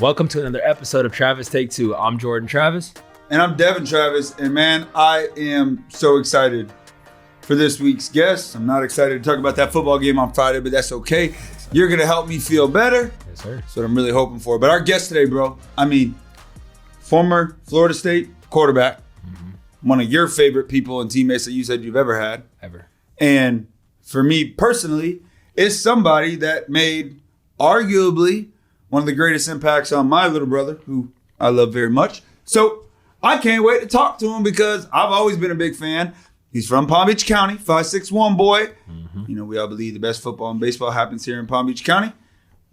Welcome to another episode of Travis Take Two. I'm Jordan Travis. And I'm Devon Travis. And man, I am so excited for this week's guest. I'm not excited to talk about that football game on Friday, but that's okay. You're going to help me feel better. Yes, sir. That's what I'm really hoping for. But our guest today, bro, former Florida State quarterback, one of your favorite people and teammates that you said you've ever had. Ever. And for me personally, is somebody that made arguably one of the greatest impacts on my little brother, who I love very much. So I can't wait to talk to him because I've always been a big fan. He's from Palm Beach County, 5'6" boy. You know, we all believe the best football and baseball happens here in Palm Beach County.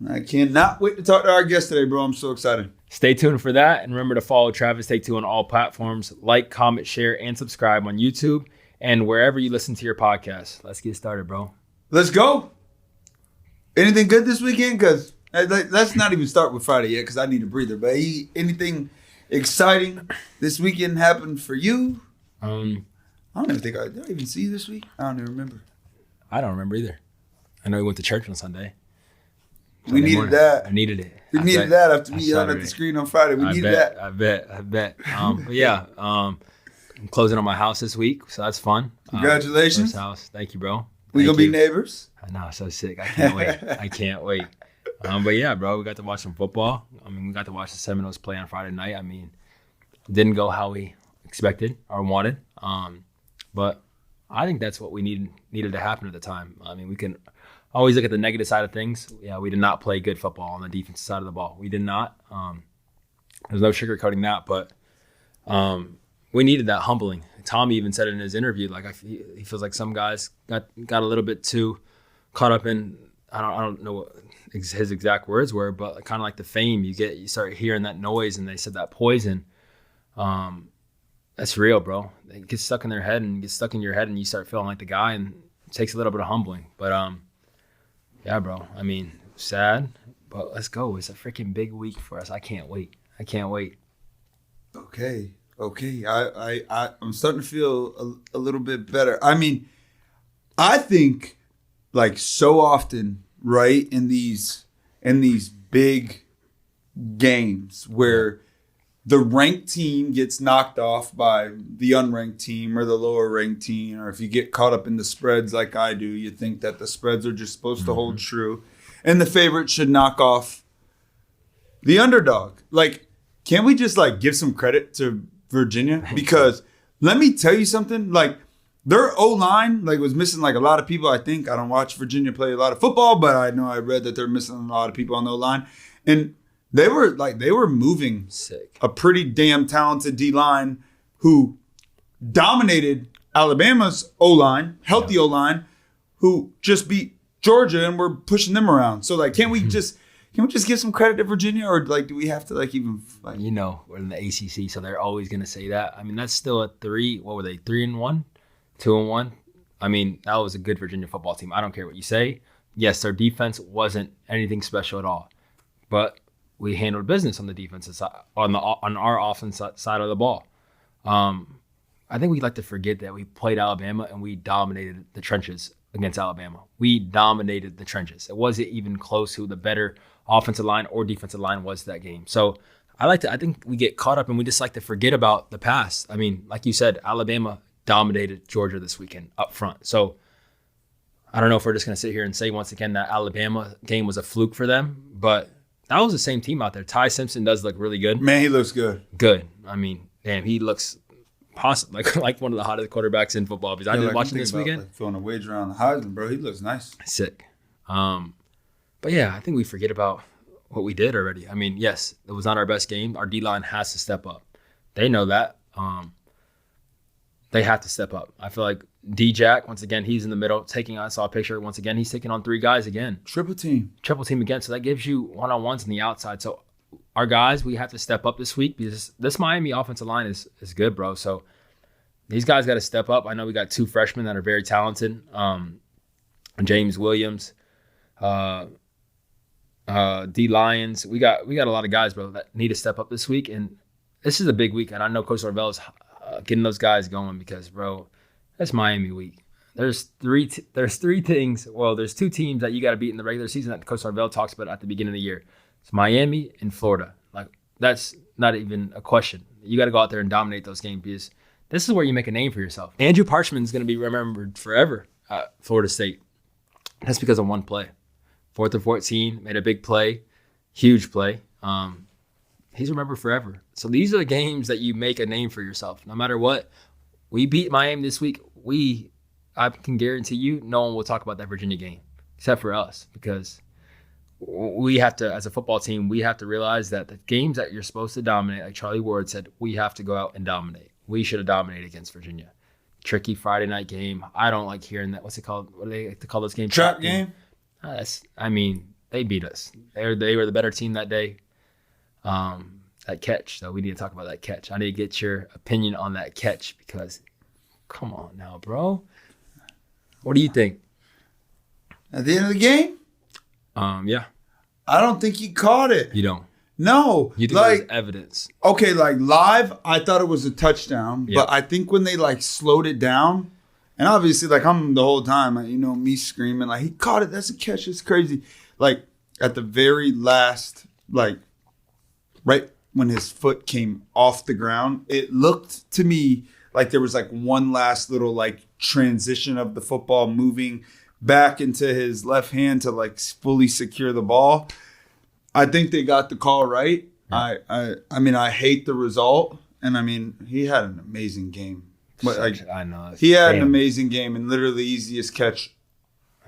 I cannot wait to talk to our guest today, bro. I'm so excited. Stay tuned for that. And remember to follow Travis Take Two on all platforms. Like, comment, share, and subscribe on YouTube and wherever you listen to your podcast. Let's get started, bro. Let's go. Anything good this weekend? Because let's not even start with Friday yet because I need a breather. But anything exciting this weekend happened for you? I don't even think did I even see you this week? I don't even remember. I don't remember either. I know we went to church on Sunday. We needed that. I needed it. We needed that after we yelled at the screen on Friday. We needed that. I bet. But yeah, I'm closing on my house this week, so that's fun. Congratulations. First house. Thank you, bro. We gonna be neighbors. I know, so sick. I can't wait. But yeah, bro, we got to watch some football. We got to watch the Seminoles play on Friday night. Didn't go how we expected or wanted. But I think that's what we needed to happen at the time. We can always look at the negative side of things. Yeah, we did not play good football on the defensive side of the ball. We did not. There's no sugarcoating that, but we needed that humbling. Tommy even said it in his interview, like he feels like some guys got a little bit too caught up in, I don't know what his exact words were, but kind of like the fame you start hearing that noise, and they said that poison. That's real, bro. It gets stuck in their head and gets stuck in your head, and you start feeling like the guy, and it takes a little bit of humbling. But yeah, bro. Sad, but let's go. It's a freaking big week for us. I can't wait. Okay. I'm starting to feel a little bit better. I think like so often, right, in these big games where the ranked team gets knocked off by the unranked team or the lower ranked team, or if you get caught up in the spreads like I do, you think that the spreads are just supposed to hold true and the favorite should knock off the underdog. Like, can't we just give some credit to Virginia? Because let me tell you something, their O-line was missing a lot of people. I don't watch Virginia play a lot of football, but I know I read that they're missing a lot of people on the O-line. And they were moving sick. A pretty damn talented D-line who dominated Alabama's O-line, healthy O-line, who just beat Georgia and we're pushing them around. So can't we just give some credit to Virginia, or do we have to even? We're in the ACC, so they're always going to say that. That's still a 3. What were they? 3-1, 2-1. That was a good Virginia football team. I don't care what you say. Yes, their defense wasn't anything special at all, but we handled business on the defensive side, on our offense side of the ball. I think we like to forget that we played Alabama and we dominated the trenches against Alabama. We dominated the trenches. It wasn't even close who the better offensive line or defensive line was that game. So I think we get caught up and we just like to forget about the past. Like you said, Alabama dominated Georgia this weekend up front. So I don't know if we're just going to sit here and say once again that Alabama game was a fluke for them, but that was the same team out there. Ty Simpson does look really good. Man, he looks good. Good. Damn, he looks possibly like one of the hottest quarterbacks in football. Because I didn't watch him this weekend. Throwing a wager on the Heisman, bro. He looks nice. Sick. But yeah, I think we forget about what we did already. Yes, it was not our best game. Our D-line has to step up. They know that. They have to step up. I feel like D-Jack, once again, he's in the middle. I saw a picture. Once again, he's taking on 3 guys again. Triple team again. So that gives you one-on-ones on the outside. So our guys, we have to step up this week because this Miami offensive line is good, bro. So these guys got to step up. I know we got 2 freshmen that are very talented. James Williams, D Lyons. We got a lot of guys, bro, that need to step up this week. And this is a big week. And I know Coach Norvell is getting those guys going because, bro, that's Miami week. There's 3 things. Well, there's 2 teams that you got to beat in the regular season that Coach Norvell talks about at the beginning of the year. It's Miami and Florida. Like, that's not even a question. You got to go out there and dominate those games because this is where you make a name for yourself. Andrew Parchman's going to be remembered forever at Florida State. That's because of one play. 4th and 14, made a big play, huge play. He's remembered forever. So these are the games that you make a name for yourself. No matter what, we beat Miami this week. I can guarantee you no one will talk about that Virginia game except for us, because we have to, as a football team, we have to realize that the games that you're supposed to dominate, like Charlie Ward said, we have to go out and dominate. We should have dominated against Virginia. Tricky Friday night game. I don't like hearing that. What's it called? What do they like to call those games? Trap game? They beat us. They were the better team that day. That catch, though, we need to talk about that catch. I need to get your opinion on that catch because, come on now, bro. What do you think? At the end of the game? Yeah. I don't think he caught it. You don't? No. You think there's evidence? Okay, like live, I thought it was a touchdown. Yeah. But I think when they like slowed it down, and obviously like I'm the whole time, like, me screaming, like, he caught it. That's a catch. It's crazy. Like at the very last, like right when his foot came off the ground, it looked to me like there was like one last little like transition of the football moving back into his left hand to like fully secure the ball. I think they got the call right. Yeah. I hate the result, and he had an amazing game. But like, I know he had an amazing game and literally the easiest catch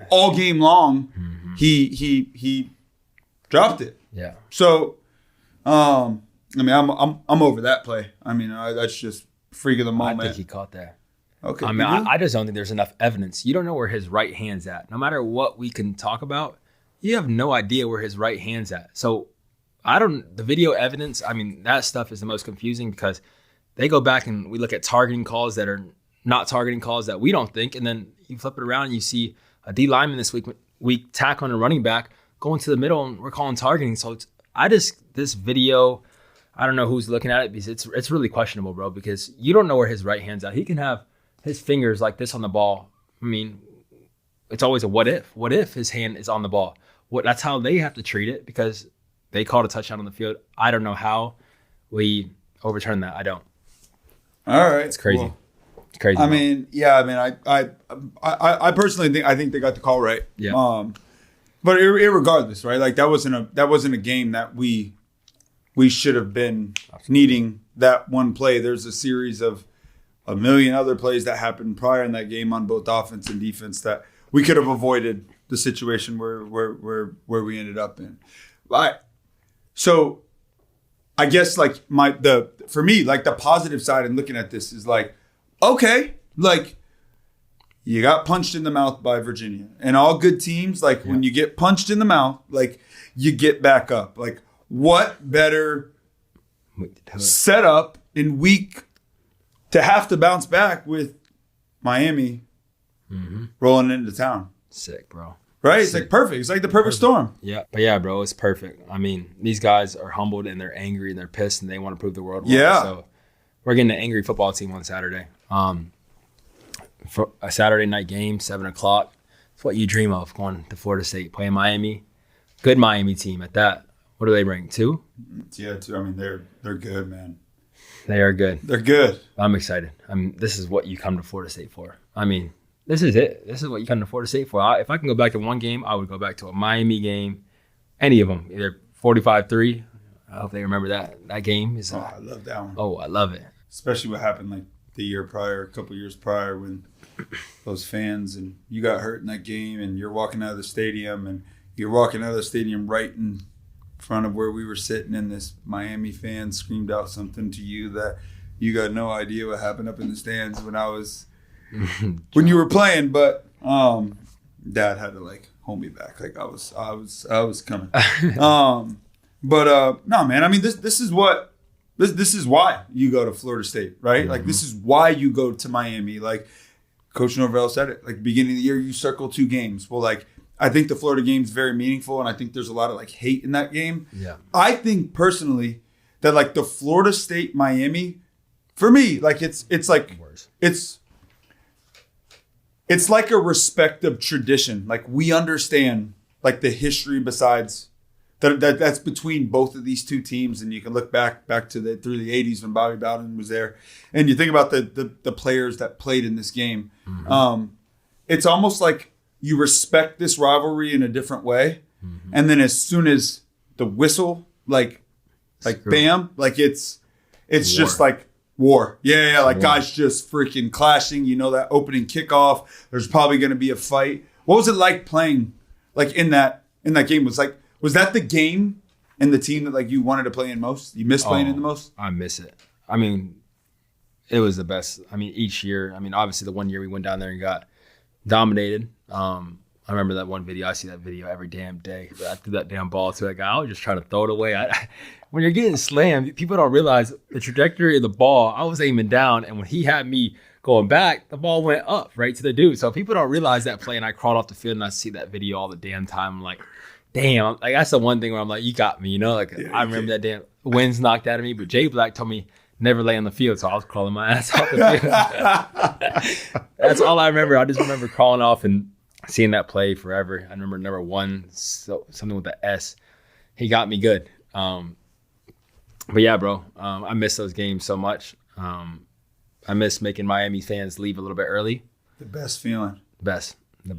all game long. Mm-hmm. He dropped it. Yeah. So, I'm over that play. That's just freak of the moment. I think he caught that. Okay. I just don't think there's enough evidence. You don't know where his right hand's at. No matter what we can talk about, you have no idea where his right hand's at. So the video evidence, that stuff is the most confusing because they go back and we look at targeting calls that are not targeting calls that we don't think. And then you flip it around and you see a D lineman this week tackling a running back, going to the middle, and we're calling targeting. So this video, I don't know who's looking at it because it's really questionable, bro, because you don't know where his right hand's at. He can have his fingers like this on the ball. It's always a what if. What if his hand is on the ball? That's how they have to treat it because they called a touchdown on the field. I don't know how we overturn that. I don't. All right. It's crazy. Well, it's crazy. I personally think they got the call right. Yeah. But irregardless, right? Like that wasn't a game that we should have been needing that one play. There's a series of a million other plays that happened prior in that game on both offense and defense that we could have avoided the situation where we ended up in. So I guess like for me, like the positive side in looking at this is like, okay, like you got punched in the mouth by Virginia, and all good teams, like when you get punched in the mouth, like you get back up. Like what better setup in week to have to bounce back with Miami rolling into town. Sick, bro. Right? It's like perfect. It's like the perfect storm. Yeah. But yeah, bro, it's perfect. These guys are humbled and they're angry and they're pissed and they want to prove the world wrong. Yeah. So we're getting an angry football team on Saturday. For a Saturday night game, 7:00. It's what you dream of, going to Florida State, playing Miami. Good Miami team at that. What do they bring? 2? Yeah, 2. They're good, man. They are good. They're good. I'm excited. This is what you come to Florida State for. This is it. This is what you come to Florida State for. If I can go back to one game, I would go back to a Miami game. Any of them. Either 45-3. I hope they remember that game. I love that one. Oh, I love it. Especially what happened like the year prior, a couple years prior, when those fans and you got hurt in that game and you're walking out of the stadium right in front of where we were sitting, and this Miami fan screamed out something to you that you got no idea what happened up in the stands when you were playing. But Dad had to like hold me back. Like I was coming. No, man. This is why you go to Florida State, right? Mm-hmm. Like this is why you go to Miami. Like Coach Norvell said it. Like beginning of the year, you circle 2 games. Well, like I think the Florida game is very meaningful, and I think there's a lot of like hate in that game. Yeah. I think personally that like the Florida State Miami, for me, like it's like it's like a respective tradition. Like we understand like the history besides that's between both of these two teams, and you can look back to through the 80s when Bobby Bowden was there, and you think about the players that played in this game. Mm-hmm. It's almost like you respect this rivalry in a different way, and then as soon as the whistle, like bam, like it's just like war. Yeah, like war. Guys just freaking clashing. You know, that opening kickoff, there's probably going to be a fight. What was it like playing like in that game? Was that the game and the team that like you wanted to play in most? You miss playing in the most? I miss it. I mean, it was the best. I mean, each year. I mean, obviously the one year we went down there and got dominated. I remember that one video. I see that video every damn day. I threw that damn ball to that guy. I was just trying to throw it away. When you're getting slammed, people don't realize the trajectory of the ball. I was aiming down, and when he had me going back, the ball went up right to the dude. So people don't realize that play, and I crawled off the field, and I see that video all the damn time. I'm like, damn. Like, that's the one thing where I'm like, you got me, you know? Like, yeah, I remember that damn wind's knocked out of me, but Jay Black told me never lay on the field, so I was crawling my ass off the field. That's all I remember. I just remember crawling off and seeing that play forever. I remember number 1, so something with the S. He got me good. But yeah, bro, I miss those games so much. I miss making Miami fans leave a little bit early. The best feeling. The best. The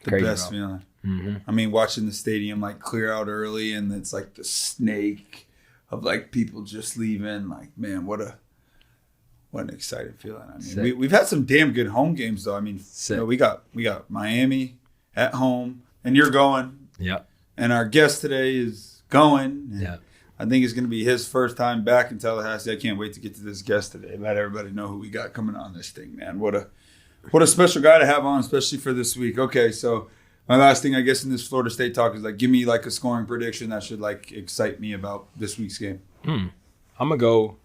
Crazy, best bro. feeling. Mm-hmm. I mean, watching the stadium like clear out early, and it's like the snake of like people just leaving. Like, man, what an exciting feeling. I mean, we've had some damn good home games though. I mean, you know, we got Miami at home, and you're going. Yeah. And our guest today is going. Yeah. I think it's going to be his first time back in Tallahassee. I can't wait to get to this guest today. Let everybody know who we got coming on this thing, man. What a special guy to have on, especially for this week. Okay, so my last thing, I guess, in this Florida State talk is like, give me like a scoring prediction that should like excite me about this week's game. I'm gonna go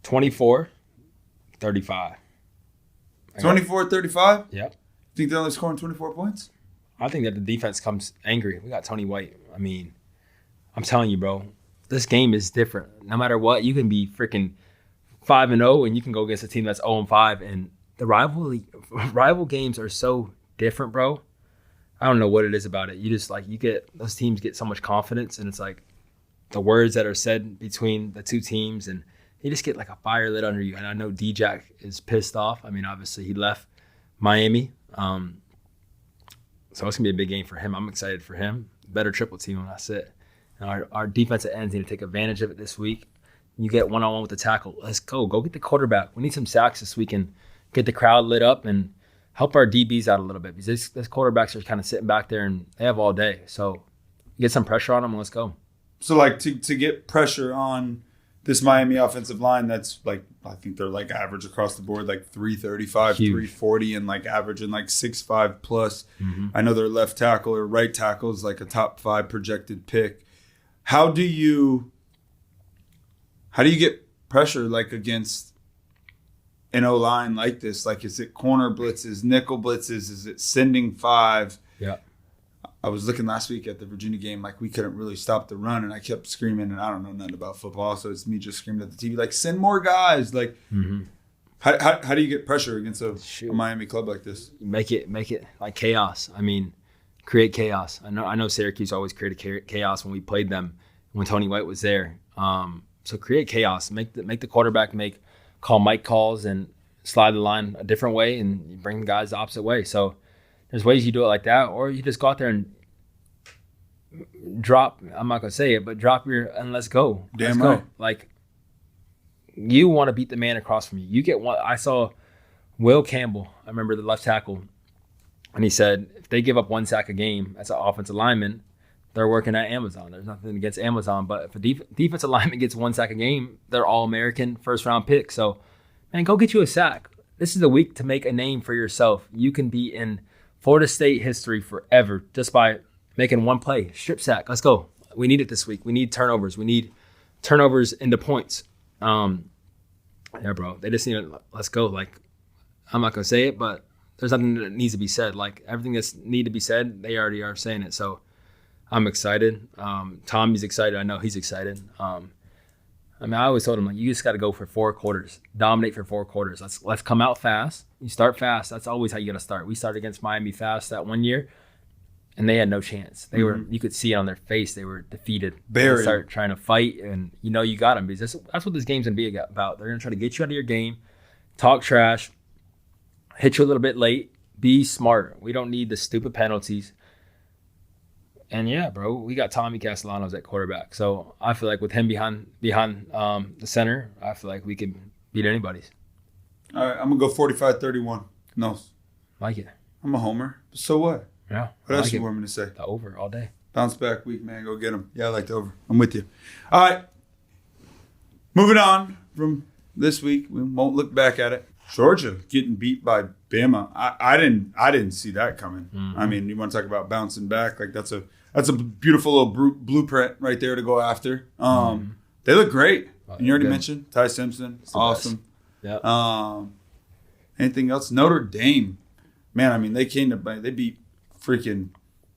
24-35. 24-35? Yeah. Think they're only scoring 24 points? I think that the defense comes angry. We got Tony White. I mean, I'm telling you, bro, this game is different. No matter what, you can be freaking 5-0 and you can go against a team that's 0-5. And the rival games are so different, bro. I don't know what it is about it. You just like, those teams get so much confidence, and it's like the words that are said between the two teams, and you just get like a fire lit under you. And I know D-Jack is pissed off. I mean, obviously he left Miami. So it's going to be a big game for him. I'm excited for him. Better triple team, and that's it. And our defensive ends need to take advantage of it this week. You get one-on-one with the tackle. Let's go. Go get the quarterback. We need some sacks this week and get the crowd lit up and help our DBs out a little bit, because this quarterbacks are kind of sitting back there and they have all day. So get some pressure on them and let's go. So, like, to get pressure on this Miami offensive line, that's like, I think they're like average across the board, like 335, Huge. 340, and like averaging like 6'5 plus. Mm-hmm. I know their left tackle or right tackle is like a top 5 projected pick. How do you get pressure like against an O-line like this? Like, is it corner blitzes, nickel blitzes? Is it sending 5? Yeah. I was looking last week at the Virginia game, like we couldn't really stop the run, and I kept screaming, and I don't know nothing about football, so it's me just screaming at the TV, like, send more guys. Like, how do you get pressure against a Miami club like this? Make it like chaos. I mean, create chaos. I know Syracuse always created chaos when we played them, when Tony White was there. So create chaos. Make the quarterback call Mike calls and slide the line a different way, and you bring the guys the opposite way. So there's ways you do it like that, or you just go out there and drop. I'm not gonna say it, but drop your and let's go. Damn right. Go. Like, you want to beat the man across from you. You get one. I saw Will Campbell. I remember the left tackle, and he said if they give up 1 sack a game as an offensive lineman, they're working at Amazon. There's nothing against Amazon, but if a defensive lineman gets 1 sack a game, they're All-American first-round pick. So, man, go get you a sack. This is a week to make a name for yourself. You can be in Florida State history forever just by making one play. Strip sack. Let's go. We need it this week. We need turnovers. We need turnovers into points. Yeah, bro. They just need to, let's go. Like, I'm not going to say it, but there's nothing that needs to be said. Like, everything that's need to be said, they already are saying it. So I'm excited. Tommy's excited. I know he's excited. I mean, I always told him, like, you just got to go for 4 quarters. Dominate for 4 quarters. Let's come out fast. You start fast. That's always how you got to start. We started against Miami fast that one year, and they had no chance. They were, you could see it on their face. They were defeated. Buried. They start trying to fight, and you got them because that's what this game's gonna be about. They're gonna try to get you out of your game, talk trash, hit you a little bit late. Be smart. We don't need the stupid penalties. And yeah, bro, we got Tommy Castellanos at quarterback, so I feel like with him behind the center, I feel like we can beat anybody's. All right, I'm gonna go 45-31. No, Like it. I'm a homer. So what? Yeah. What else you want me to say? The over all day. Bounce back week, man. Go get them. Yeah, I like the over. I'm with you. All right. Moving on from this week, we won't look back at it. Georgia getting beat by Bama. I didn't see that coming. Mm-hmm. I mean, you want to talk about bouncing back? Like that's a beautiful little blueprint right there to go after. They look great. And you already mentioned Ty Simpson. Awesome. Yeah. Anything else? Notre Dame. Man, I mean, they beat freaking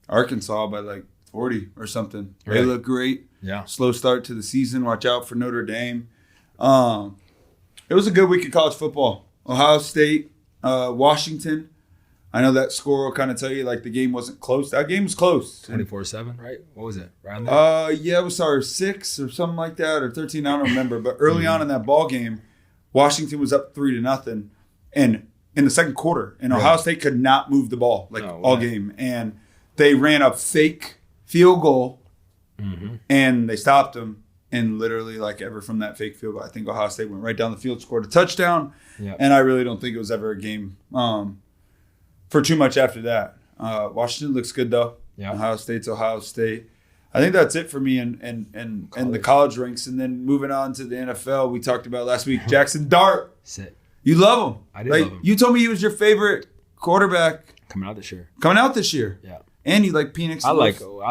Arkansas by like 40 or something. Right. They look great. Yeah. Slow start to the season. Watch out for Notre Dame. It was a good week of college football. Ohio State, Washington. I know that score will kind of tell you like the game wasn't close. That game was close. 24-7, right? What was it? Around there? Yeah, it was 6 or something like that, or 13. I don't remember. But early on in that ball game, Washington was up 3-0, and in the second quarter, and Ohio State could not move the ball all game, and they ran a fake field goal, and they stopped them. And literally, like ever from that fake field goal, I think Ohio State went right down the field, scored a touchdown, and I really don't think it was ever a game for too much after that. Washington looks good though. Yeah. Ohio State's Ohio State. I think that's it for me in the college ranks. And then moving on to the NFL, we talked about last week. Jackson Dart. Sick. You love him. I did love him. You told me he was your favorite quarterback coming out this year. Yeah. And you like Penix. I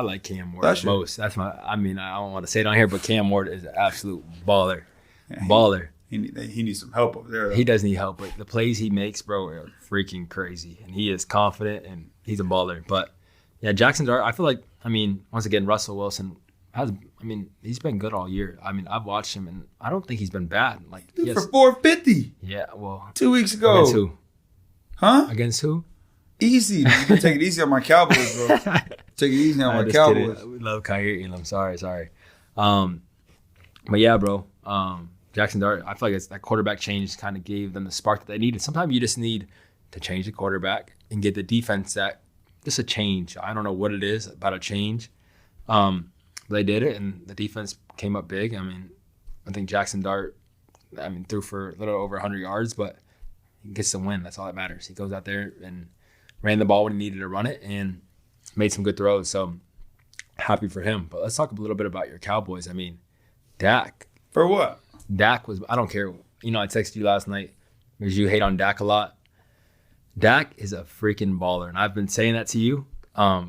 like Cam Ward most. That's I don't want to say it on here, but Cam Ward is an absolute baller. Baller. He needs some help over there, though. He does need help, but the plays he makes, bro, are freaking crazy. And he is confident, and he's a baller. But, yeah, Jackson Dart, I feel like, once again, Russell Wilson he's been good all year. I've watched him, and I don't think he's been bad. Like for 450. Yeah, well. 2 weeks ago. Against who? Huh? Against who? Easy. You can take it easy on my Cowboys, bro. Take it easy on my Cowboys. Kidding. We love Kyrie Elam. Sorry. But, yeah, bro. Jackson Dart, I feel like that quarterback change kind of gave them the spark that they needed. Sometimes you just need to change the quarterback and get the defense just a change. I don't know what it is about a change. They did it, and the defense came up big. I think Jackson Dart, threw for a little over 100 yards, but he gets the win. That's all that matters. He goes out there and ran the ball when he needed to run it and made some good throws. So happy for him. But let's talk a little bit about your Cowboys. Dak. For what? Dak was, I don't care. I texted you last night because you hate on Dak a lot. Dak is a freaking baller, and I've been saying that to you. I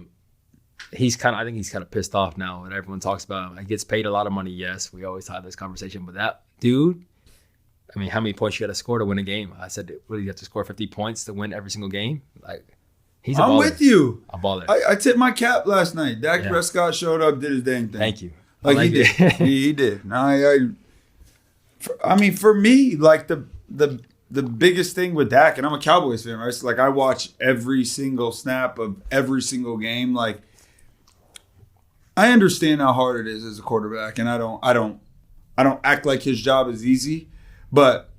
think he's kind of pissed off now that everyone talks about him. He gets paid a lot of money, yes. We always have this conversation. But that dude, how many points you got to score to win a game? I said, what do you have to score 50 points to win every single game? He's a baller. I'm with you. A baller. I tipped my cap last night. Dak Prescott showed up, did his dang thing. Thank you. He did. He did. For me, the biggest thing with Dak, and I'm a Cowboys fan, right? So I watch every single snap of every single game. I understand how hard it is as a quarterback, and I don't act like his job is easy. But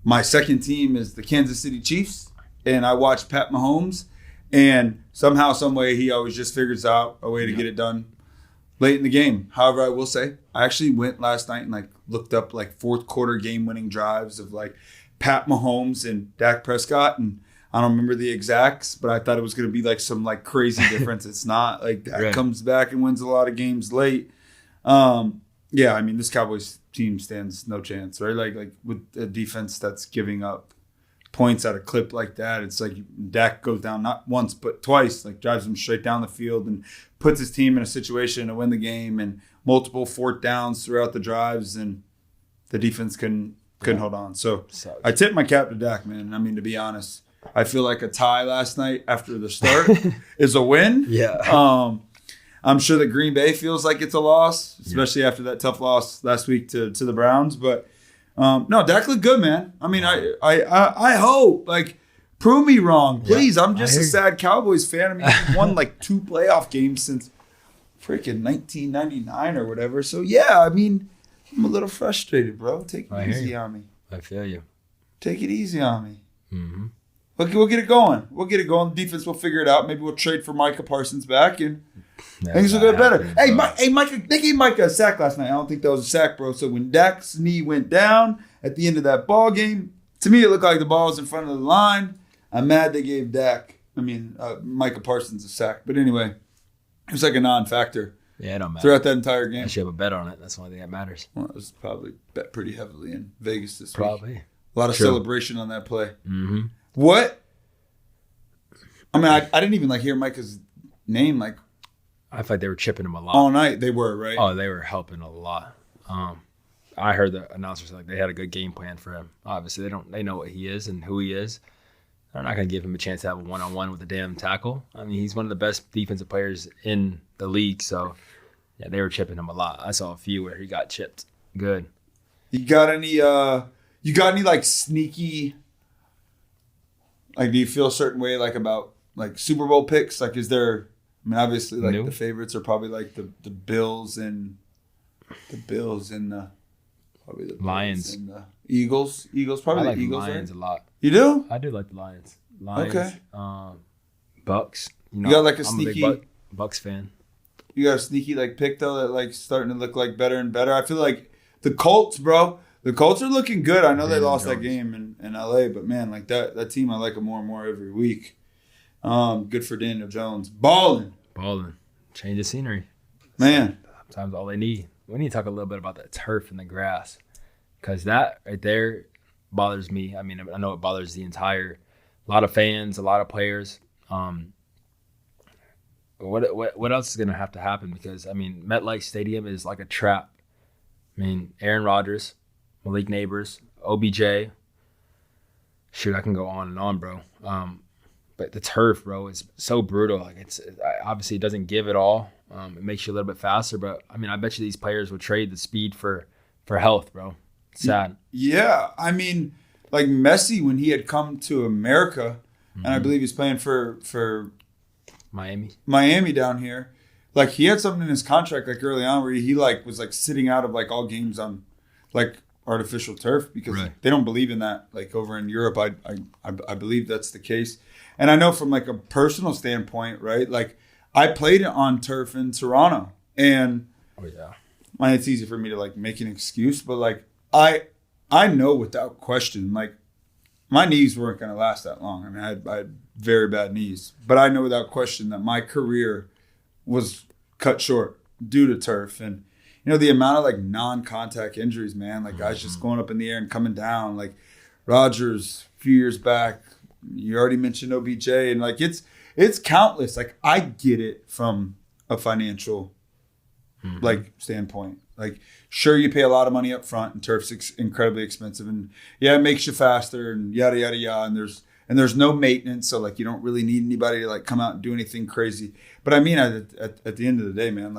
my second team is the Kansas City Chiefs, and I watch Pat Mahomes, and somehow, some way, he always just figures out a way to get it done late in the game. However, I will say, I actually went last night and looked up fourth quarter game-winning drives of Pat Mahomes and Dak Prescott, and I don't remember the exacts, but I thought it was going to be some crazy difference. It's not. Dak comes back and wins a lot of games late. This Cowboys team stands no chance, right? With a defense that's giving up points at a clip like that, it's Dak goes down not once but twice, drives them straight down the field and puts his team in a situation to win the game, and multiple fourth downs throughout the drives, and the defense couldn't hold on. So I tipped my cap to Dak, man. To be honest, I feel like a tie last night after the start is a win. Yeah. I'm sure that Green Bay feels like it's a loss, especially after that tough loss last week to the Browns. But no, Dak looked good, man. I hope Prove me wrong, please. Yeah, I'm just a sad Cowboys fan. I mean, we've won like 2 playoff games since freaking 1999 or whatever. So, yeah, I mean, I'm a little frustrated, bro. Take it easy on me. I feel you. Take it easy on me. Mm-hmm. We'll get it going. The defense will figure it out. Maybe we'll trade for Micah Parsons back and things will get better. Hey, Micah, they gave Micah a sack last night. I don't think that was a sack, bro. So when Dak's knee went down at the end of that ball game, to me it looked like the ball was in front of the line. I'm mad they gave Micah Parsons a sack. But anyway, it was like a non-factor. Yeah, it don't matter. Throughout that entire game. I should have a bet on it. That's the only thing that matters. Well, it was probably bet pretty heavily in Vegas this week. Probably. A lot of celebration on that play. Mm-hmm. What? I mean, I didn't even hear Micah's name I feel like they were chipping him a lot. all night. They were, right? Oh, they were helping a lot. I heard the announcers they had a good game plan for him. Obviously, they know what he is and who he is. They're not going to give him a chance to have a one-on-one with a damn tackle. I mean, he's one of the best defensive players in the league. So, yeah, they were chipping him a lot. I saw a few where he got chipped. Good. You got any sneaky? Do you feel a certain way about Super Bowl picks? Is there? I mean, obviously, the favorites are probably the Bills and the Lions and the Eagles. Probably I like the Eagles. The Lions right? a lot. You do? I do like the Lions. Lions. Okay. Bucks. You got a I'm sneaky a big Bucks fan. You got a sneaky pick though that's starting to look better and better. I feel like the Colts, bro. The Colts are looking good. I know they lost that game in LA, but man, that team, I like them more and more every week. Good for Daniel Jones. Balling. Change the scenery. Man. Sometimes all they need. We need to talk a little bit about the turf and the grass, because that right there bothers me. I mean, I know it bothers a lot of fans, a lot of players. What else is going to have to happen? Because, I mean, MetLife Stadium is like a trap. I mean, Aaron Rodgers, Malik Neighbors, OBJ. Shoot, I can go on and on, bro. But the turf, bro, is so brutal. Obviously, it doesn't give it all. It makes you a little bit faster, but I mean, I bet you these players would trade the speed for health, bro. It's sad. Yeah, I mean, Messi when he had come to America, and I believe he's playing for Miami down here. He had something in his contract early on where he was sitting out of all games on artificial turf because they don't believe in that. Over in Europe, I believe that's the case. And I know from a personal standpoint, right? I played on turf in Toronto, and it's easy for me to make an excuse, but I know without question, my knees weren't going to last that long. I mean, I had very bad knees, but I know without question that my career was cut short due to turf. And the amount of non-contact injuries, man, guys just going up in the air and coming down, Rodgers a few years back. You already mentioned OBJ, and it's countless. I get it from a financial standpoint. Sure, you pay a lot of money up front, and turf's incredibly expensive, and it makes you faster, and yada yada yada. And there's no maintenance, so you don't really need anybody to come out and do anything crazy. But I mean, at the end of the day, man,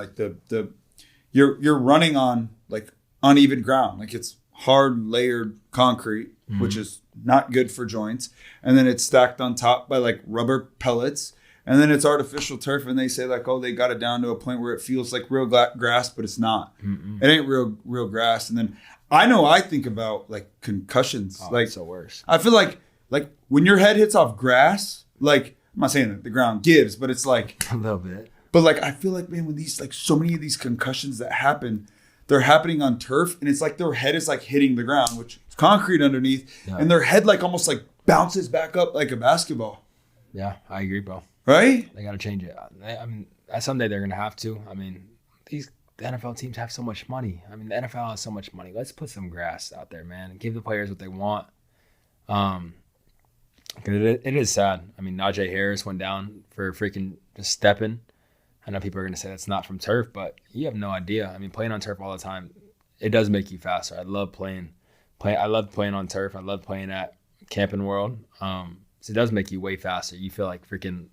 you're running on uneven ground, it's hard layered concrete, which is not good for joints, and then it's stacked on top by rubber pellets, and then it's artificial turf, and they say they got it down to a point where it feels like real grass, but it's not. It ain't real grass. And then I think about concussions. It's the worst. I feel like when your head hits off grass, I'm not saying that the ground gives, but it's a little bit. But I feel man, when these so many of these concussions that happen, they're happening on turf, and it's their head is hitting the ground, which is concrete underneath, and their head almost bounces back up like a basketball. Yeah, I agree, bro. Right? They got to change it. I mean, someday they're going to have to. I mean, the NFL teams have so much money. I mean, the NFL has so much money. Let's put some grass out there, man, and give the players what they want. It is sad. I mean, Najee Harris went down for freaking just stepping. I know people are going to say that's not from turf, but you have no idea. I mean, playing on turf all the time, it does make you faster. I love playing on turf. I love playing at Camping World. So it does make you way faster. You feel freaking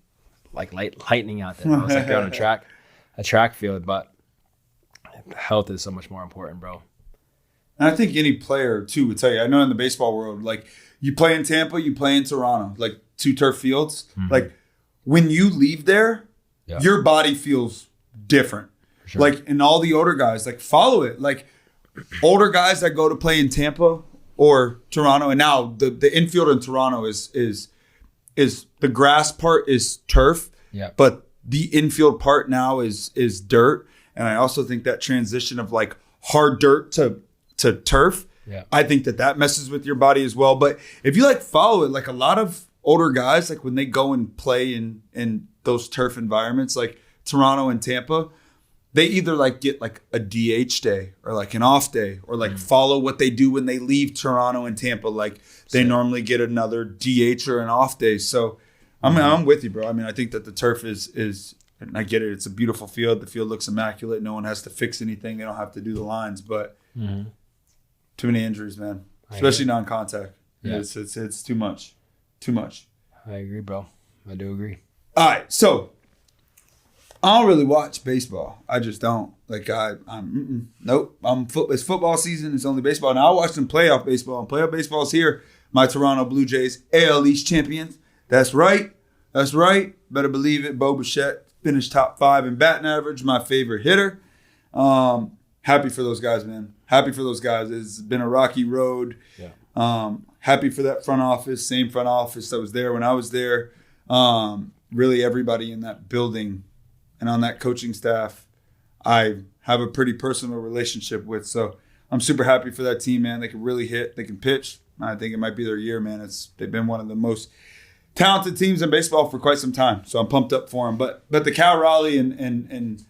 lightning out there. It's you're on a track field, but health is so much more important, bro. And I think any player too would tell you. I know in the baseball world, you play in Tampa, you play in Toronto. two turf fields. Like when you leave there, your body feels different. Sure. Like, and all the older guys, like, follow it. Like, older guys that go to play in Tampa or Toronto, and now the infield in Toronto is the grass part is turf, but the infield part now is dirt. And I also think that transition of like hard dirt to turf, I think that messes with your body as well. But if you like follow it, like a lot of older guys, like when they go and play in those turf environments, like Toronto and Tampa, they either like get like a DH day or like an off day or like follow what they do when they leave Toronto and Tampa. Like they normally get another DH or an off day. So I'm with you, bro. I mean, I think that the turf is, and I get it. It's a beautiful field. The field looks immaculate. No one has to fix anything. They don't have to do the lines, but too many injuries, man, especially non-contact. Yeah. It's too much. Too much. I agree, bro. I do agree. All right. So, I don't really watch baseball. I just don't. Like, nope. It's football season. It's only baseball. Now, I watch some playoff baseball. And playoff baseball is here. My Toronto Blue Jays, AL East champions. That's right. That's right. Better believe it. Bo Bichette finished top 5 in batting average. My favorite hitter. Happy for those guys, man. Happy for those guys. It's been a rocky road. Yeah. Happy for that front office. Same front office that was there when I was there. Really, everybody in that building and on that coaching staff, I have a pretty personal relationship with. So I'm super happy for that team, man. They can really hit. They can pitch. I think it might be their year, man. They've been one of the most talented teams in baseball for quite some time. So I'm pumped up for them. But the Cal Raleigh and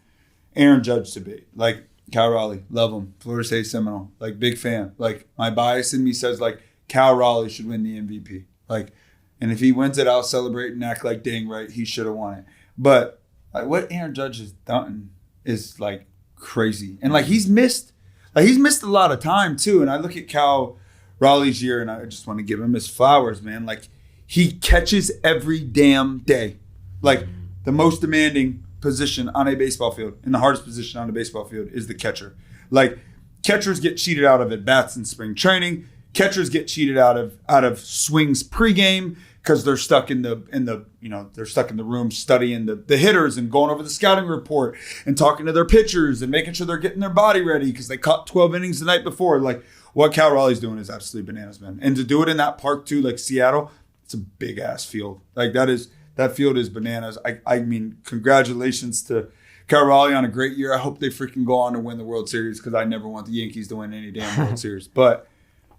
Aaron Judge debate. Like, Cal Raleigh, love him. Florida State Seminole, like, big fan. Like, my bias in me says, like, Cal Raleigh should win the MVP. Like, and if he wins it, I'll celebrate and act like dang right he should have won it. But like what Aaron Judge has done is like crazy. And like he's missed a lot of time too. And I look at Cal Raleigh's year and I just want to give him his flowers, man. Like he catches every damn day. Like the most demanding position on a baseball field and the hardest position on a baseball field is the catcher. Like catchers get cheated out of at bats in spring training. Catchers get cheated out of swings pregame because they're stuck in the room studying the hitters and going over the scouting report and talking to their pitchers and making sure they're getting their body ready because they caught 12 innings the night before. Like what Cal Raleigh's doing is absolutely bananas, man. And to do it in that park too, like Seattle, it's a big ass field. Like that field is bananas. I mean, congratulations to Cal Raleigh on a great year. I hope they freaking go on to win the World Series because I never want the Yankees to win any damn World Series. But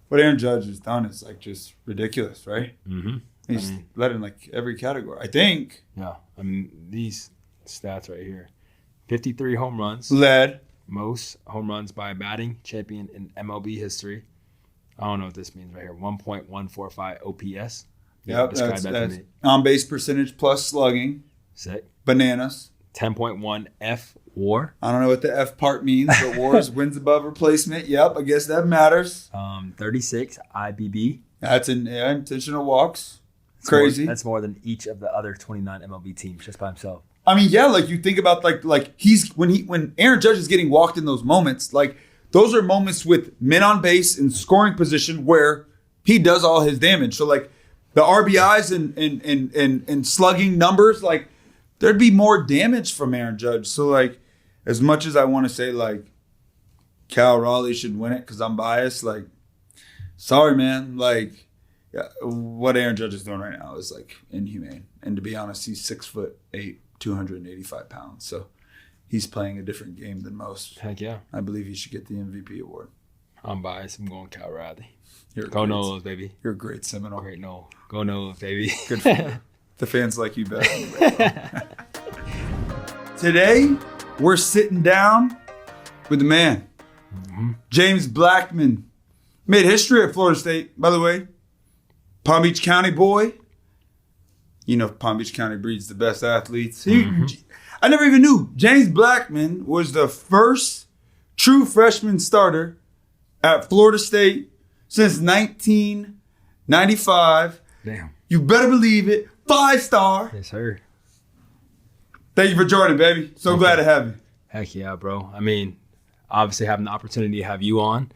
what Aaron Judge has done is like just ridiculous, right? Mm-hmm. He's led in like every category, I think. Yeah, I mean these stats right here: 53 home runs, led most home runs by a batting champion in MLB history. I don't know what this means right here. 1.145 OPS. Yep, that's on base percentage plus slugging. Sick. Bananas. 10.1 F WAR. I don't know what the F part means, but WAR is wins above replacement. Yep, I guess that matters. 36 IBB. That's intentional walks. Crazy. That's more than each of the other 29 MLB teams just by himself. I mean, yeah, like you think about like he's when Aaron Judge is getting walked in those moments, like those are moments with men on base in scoring position where he does all his damage. So like the RBIs and slugging numbers, like there'd be more damage from Aaron Judge. So like as much as I want to say like Cal Raleigh should win it because I'm biased, like sorry man, like what Aaron Judge is doing right now is like inhumane. And to be honest, he's 6'8", 285 pounds. So he's playing a different game than most. Heck yeah. I believe he should get the MVP award. I'm biased. I'm going Cal Raleigh. Go Noles, baby. You're a great Seminole. Great Noles. Go Noles, baby. Good for you. The fans like you better. Today, we're sitting down with the man, James Blackman. Made history at Florida State, by the way. Palm Beach County boy. You know, Palm Beach County breeds the best athletes. I never even knew James Blackman was the first true freshman starter at Florida State since 1995. Damn. You better believe it. 5-star. Yes, sir. Thank you for joining, baby. So glad to have you. Heck yeah, bro. I mean, obviously having the opportunity to have you on.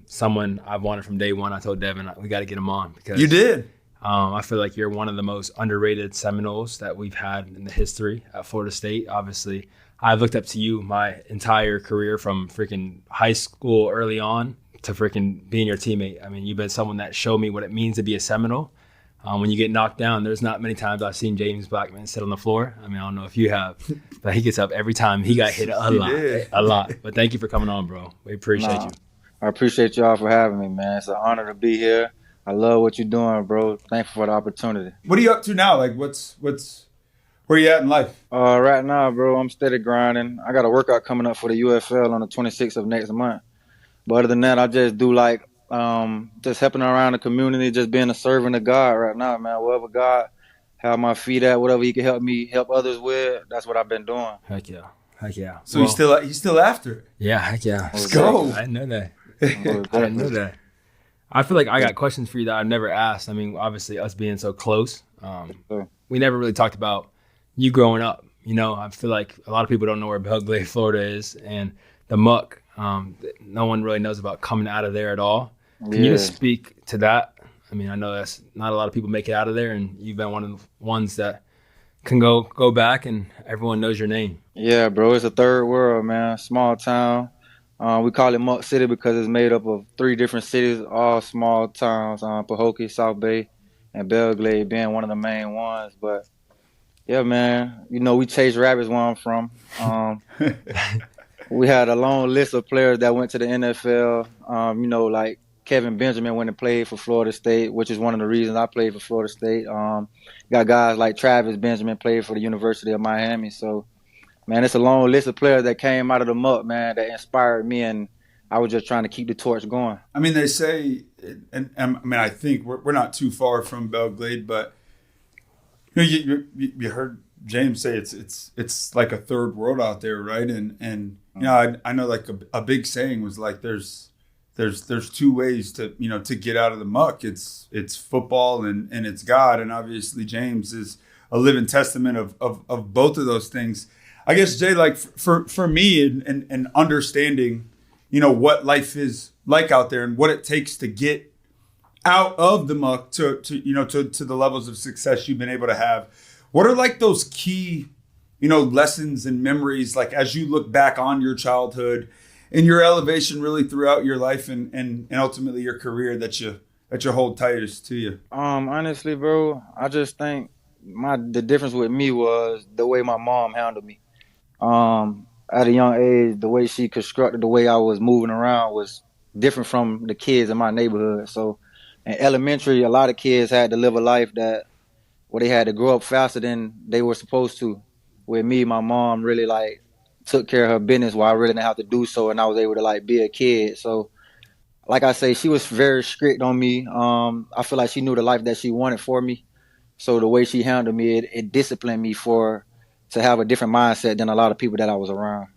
Someone I've wanted from day one. I told Devon we got to get him on because you did. I feel like you're one of the most underrated Seminoles that we've had in the history at Florida State. Obviously, I've looked up to you my entire career from freaking high school early on to freaking being your teammate. I mean, you've been someone that showed me what it means to be a Seminole. When you get knocked down, there's not many times I've seen James Blackman sit on the floor. I mean, I don't know if you have, but he gets up every time. He got hit a lot. But thank you for coming on, bro. We appreciate you. I appreciate y'all for having me, man. It's an honor to be here. I love what you're doing, bro. Thankful for the opportunity. What are you up to now? Like, where you at in life? Right now, bro, I'm steady grinding. I got a workout coming up for the UFL on the 26th of next month. But other than that, I just do like just helping around the community, just being a servant of God right now, man. Wherever God have my feet at, whatever He can help others with, that's what I've been doing. Heck yeah. So he's still after it. Yeah, heck yeah. Let's go. I know that. I know that. I feel like I got questions for you that I've never asked. I mean, obviously, us being so close, we never really talked about you growing up. You know, I feel like a lot of people don't know where Belgrade, Florida is, and the Muck. No one really knows about coming out of there at all. Can you just speak to that? I mean, I know that's not a lot of people make it out of there, and you've been one of the ones that can go back, and everyone knows your name. Yeah, bro, it's a third world, man. Small town. We call it Muck City because it's made up of 3 different cities, all small towns, Pahokee, South Bay, and Belgrade being one of the main ones. But, yeah, man, you know, we chase rabbits where I'm from. We had a long list of players that went to the NFL, you know, like Kevin Benjamin went and played for Florida State, which is one of the reasons I played for Florida State. Got guys like Travis Benjamin played for the University of Miami. So, man, it's a long list of players that came out of the Muck, man, that inspired me, and I was just trying to keep the torch going. I mean, they say, and I mean, I think we're not too far from Belgrade, but you heard James say it's like a third world out there, right? And you know, I know like a big saying was like there's 2 ways to get out of the muck. It's football and it's God, and obviously James is a living testament of both of those things. I guess, Jay, like for me and understanding, you know, what life is like out there and what it takes to get out of the muck to the levels of success you've been able to have. What are like those key, you know, lessons and memories, like as you look back on your childhood and your elevation really throughout your life and ultimately your career that you hold tightest to you? Honestly, bro, I just think the difference with me was the way my mom handled me. At a young age, the way she constructed the way I was moving around was different from the kids in my neighborhood. So in elementary, a lot of kids had to live a life where they had to grow up faster than they were supposed to. With me, my mom really like took care of her business while I really didn't have to do so, and I was able to like be a kid. So like I say, she was very strict on me. I feel like she knew the life that she wanted for me. So the way she handled me, it disciplined me to have a different mindset than a lot of people that I was around.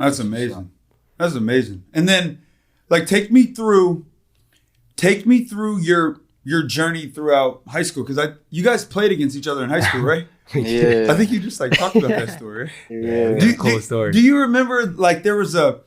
That's amazing. That's amazing. And then, like, take me through your journey throughout high school, because you guys played against each other in high school, right? Yeah. I think you just like talked about that story. Right? Yeah. Cool story. Do you remember like there was a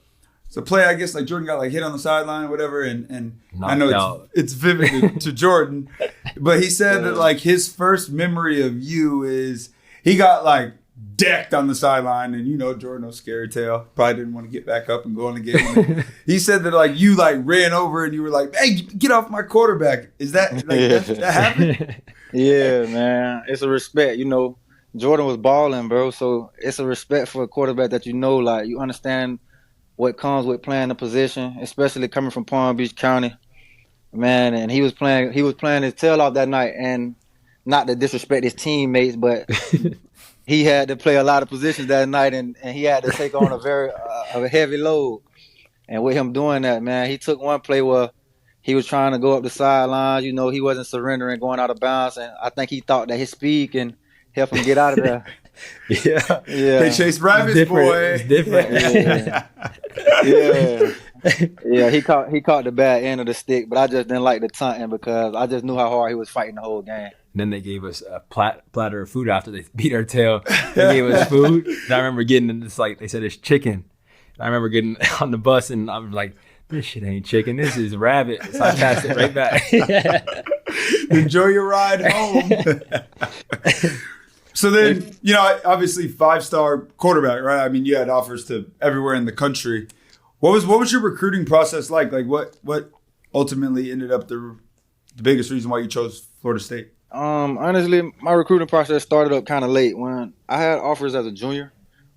play? I guess like Jordan got like hit on the sideline, or whatever, and I know it's vivid to Jordan, but he said that like his first memory of you is he got like decked on the sideline, and you know Jordan, no scary tale, probably didn't want to get back up and go in the game. He said that like you like ran over and you were like, "Hey, get off my quarterback." Is that like that happened? Yeah, man, it's a respect. You know, Jordan was balling, bro. So it's a respect for a quarterback that you know, like you understand what comes with playing the position, especially coming from Palm Beach County, man. And he was playing his tail off that night, and not to disrespect his teammates, but he had to play a lot of positions that night, and he had to take on a very a heavy load. And with him doing that, man, he took one play where he was trying to go up the sidelines. You know, he wasn't surrendering, going out of bounds, and I think he thought that his speed can help him get out of there. Yeah. They chased rabbits, boy. It's different. Yeah. He caught the bad end of the stick, but I just didn't like the taunting because I just knew how hard he was fighting the whole game. And then they gave us a platter of food after they beat our tail. They gave us food. And I remember getting this, like, they said it's chicken. And I remember getting on the bus and I was like, this shit ain't chicken. This is rabbit. So I passed it right back. Enjoy your ride home. So then, obviously 5-star quarterback, right? I mean, you had offers to everywhere in the country. What was your recruiting process like? Like what ultimately ended up the biggest reason why you chose Florida State? Honestly, my recruiting process started up kind of late when I had offers as a junior,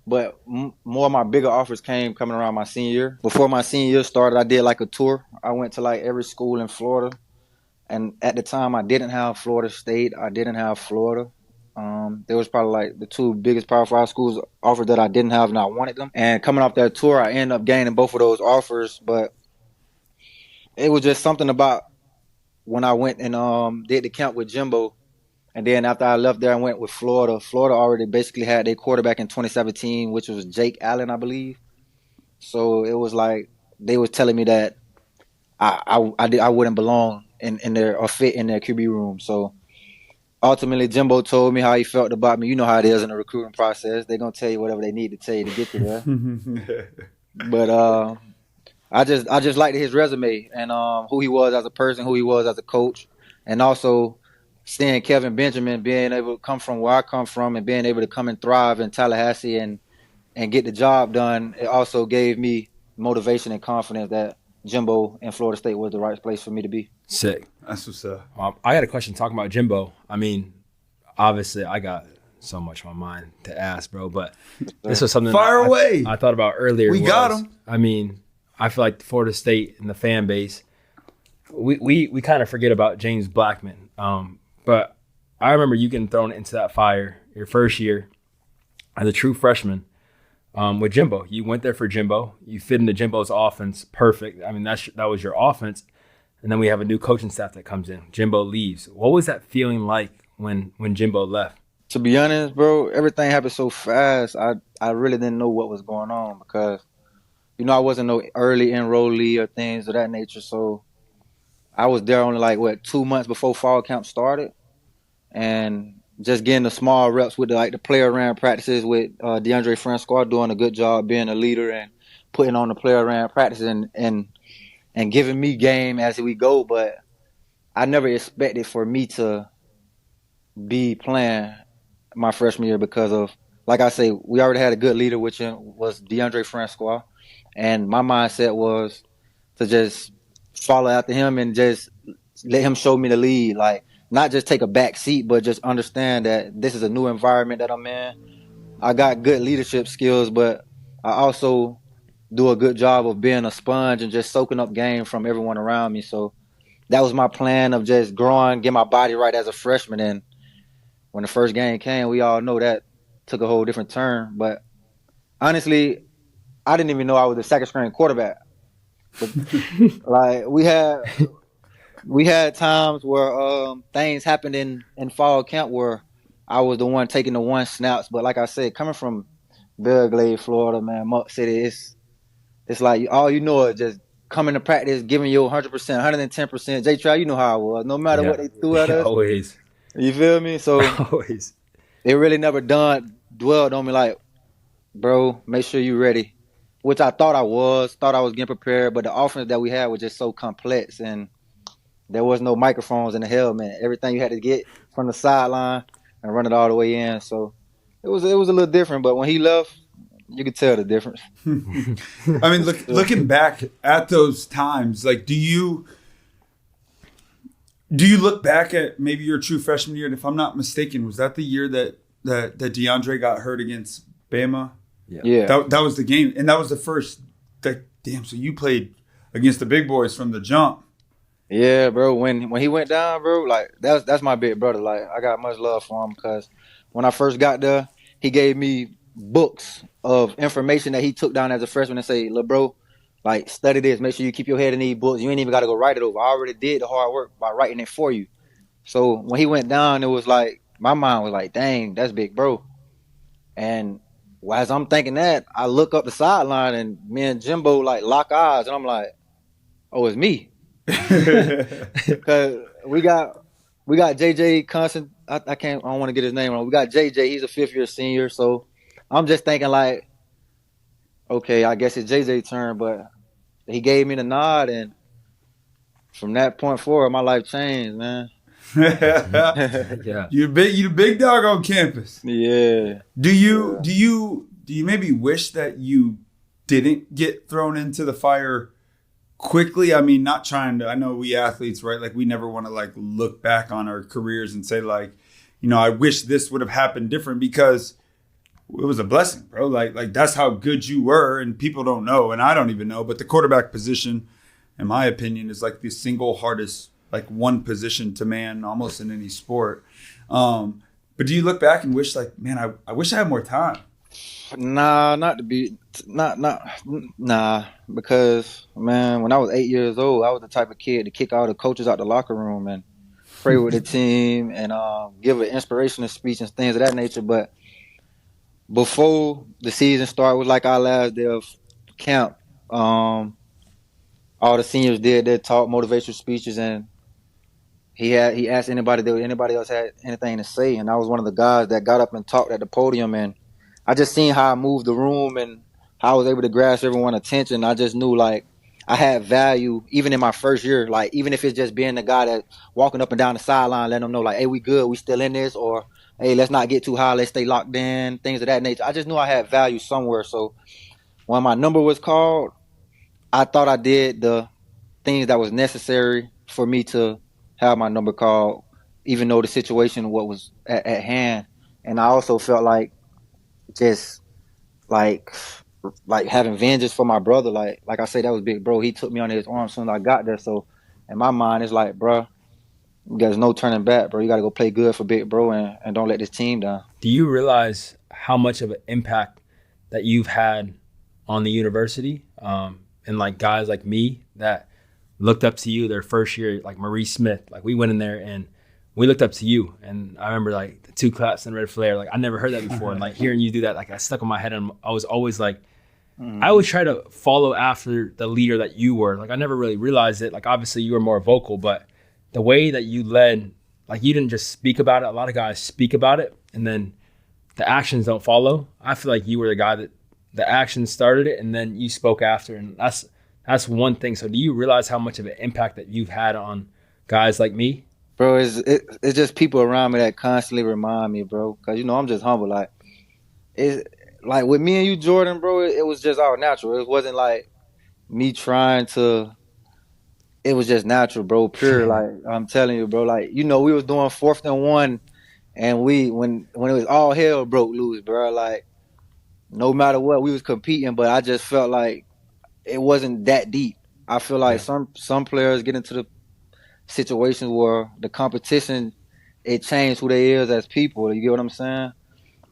but more of my bigger offers coming around my senior year. Before my senior year started, I did like a tour. I went to like every school in Florida, and at the time, I didn't have Florida State. I didn't have Florida. There was probably like the two biggest Power 5 schools offered that I didn't have, and I wanted them. And coming off that tour, I ended up gaining both of those offers, but it was just something about when I went and did the camp with Jimbo, and then after I left there, I went with Florida. Florida already basically had their quarterback in 2017, which was Jake Allen, I believe. So it was like they was telling me that I wouldn't belong in their or fit in their QB room. So ultimately, Jimbo told me how he felt about me. You know how it is in the recruiting process. They're gonna tell you whatever they need to tell you to get you there. But I just liked his resume and who he was as a person, who he was as a coach, and also seeing Kevin Benjamin being able to come from where I come from and being able to come and thrive in Tallahassee and get the job done. It also gave me motivation and confidence that Jimbo and Florida State was the right place for me to be. Sick. That's what's up. I got a question talking about Jimbo. I mean, obviously, I got so much on my mind to ask, bro. But this was something I thought about earlier. We got him. I mean, I feel like Florida State and the fan base, we kind of forget about James Blackman. But I remember you getting thrown into that fire your first year as a true freshman with Jimbo. You went there for Jimbo. You fit into Jimbo's offense perfect. I mean, that was your offense. And then we have a new coaching staff that comes in. Jimbo leaves. What was that feeling like when Jimbo left? To be honest, bro, everything happened so fast. I really didn't know what was going on because, I wasn't no early enrollee or things of that nature. So I was there only 2 months before fall camp started, and just getting the small reps with the player ran practices with DeAndre Francois doing a good job being a leader and putting on the player ran practices and giving me game as we go. But I never expected for me to be playing my freshman year because of, like I say, we already had a good leader, which was DeAndre Francois. And my mindset was to just follow after him and just let him show me the lead. Like, not just take a back seat, but just understand that this is a new environment that I'm in. I got good leadership skills, but I also do a good job of being a sponge and just soaking up game from everyone around me. So that was my plan of just growing, get my body right as a freshman. And when the first game came, we all know that took a whole different turn. But honestly, I didn't even know I was the second string quarterback. But, we had times where things happened in fall camp where I was the one taking the one snaps. But like I said, coming from Belgrade, Florida, man, Muck City, it's like all you know is just coming to practice, giving you 100%, 110%. J-Trav, you know how I was. No matter what they threw at us. Always. You feel me? So always. They really never dwelled on me like, bro, make sure you're ready. Which I thought I was getting prepared, but the offense that we had was just so complex and there was no microphones in the helmet. Everything you had to get from the sideline and run it all the way in. So it was a little different, but when he left, you could tell the difference. I mean, looking back at those times, like, do you look back at maybe your true freshman year? And if I'm not mistaken, was that the year that DeAndre got hurt against Bama? Yeah. That was the game, and that was the first. Damn, so you played against the big boys from the jump. Yeah, bro. When he went down, bro, like that's my big brother. Like, I got much love for him because when I first got there, he gave me books of information that he took down as a freshman and say, "Look, bro, like, study this. Make sure you keep your head in these books. You ain't even got to go write it over. I already did the hard work by writing it for you." So when he went down, it was like my mind was like, "Dang, that's big, bro." And as I'm thinking that, I look up the sideline and me and Jimbo lock eyes, and I'm like, "Oh, it's me." Because we got JJ Constant. I don't want to get his name wrong. We got JJ. He's a 5th-year senior. So I'm just thinking like, okay, I guess it's JJ's turn. But he gave me the nod, and from that point forward, my life changed, man. Yeah. You the big dog on campus. Yeah. Do you maybe wish that you didn't get thrown into the fire quickly? I mean, not trying to, I know we athletes, right? Like we never want to like look back on our careers and say like, you know, I wish this would have happened different, because it was a blessing, bro. Like that's how good you were, and people don't know, and I don't even know. But the quarterback position, in my opinion, is like the single hardest, like one position to man almost in any sport. But do you look back and wish like, man, I wish I had more time? Nah, because man, when I was 8 years old, I was the type of kid to kick all the coaches out the locker room and pray with the team and give an inspirational speech and things of that nature. But before the season started, was like our last day of camp. All the seniors did their talk, motivational speeches, and he asked anybody else had anything to say, and I was one of the guys that got up and talked at the podium, and I just seen how I moved the room and how I was able to grasp everyone's attention. I just knew like I had value even in my first year, like even if it's just being the guy that walking up and down the sideline, letting them know like, hey, we good, we still in this, or hey, let's not get too high, let's stay locked in, things of that nature. I just knew I had value somewhere. So when my number was called, I thought I did the things that was necessary for me to have my number called, even though the situation what was at hand. And I also felt like just like having vengeance for my brother. Like I say, that was big bro. He took me under his arm as soon as I got there. So in my mind, it's like, bro, there's no turning back, bro. You got to go play good for big bro and don't let this team down. Do you realize how much of an impact that you've had on the university, and like guys like me that looked up to you their first year, like Maurice Smith? Like we went in there and we looked up to you, and I remember like the 2 claps and red flare. Like I never heard that before, and like hearing you do that, like I stuck in my head, and I was always like, I would try to follow after the leader that you were. Like I never really realized it. Like obviously you were more vocal, but the way that you led, like you didn't just speak about it. A lot of guys speak about it, and then the actions don't follow. I feel like you were the guy that the actions started it, and then you spoke after, and that's one thing. So do you realize how much of an impact that you've had on guys like me? Bro, it's just people around me that constantly remind me, bro. Because, you know, I'm just humble. Like, it's like with me and you, Jordan, bro, it was just all natural. It wasn't like me trying to. It was just natural, bro, pure. Like, I'm telling you, bro. Like, you know, we was doing 4th and 1, and when it was all hell broke loose, bro. Like, no matter what, we was competing, but I just felt like it wasn't that deep. I feel like some players get into the situations where the competition, it changed who they is as people. You get what I'm saying?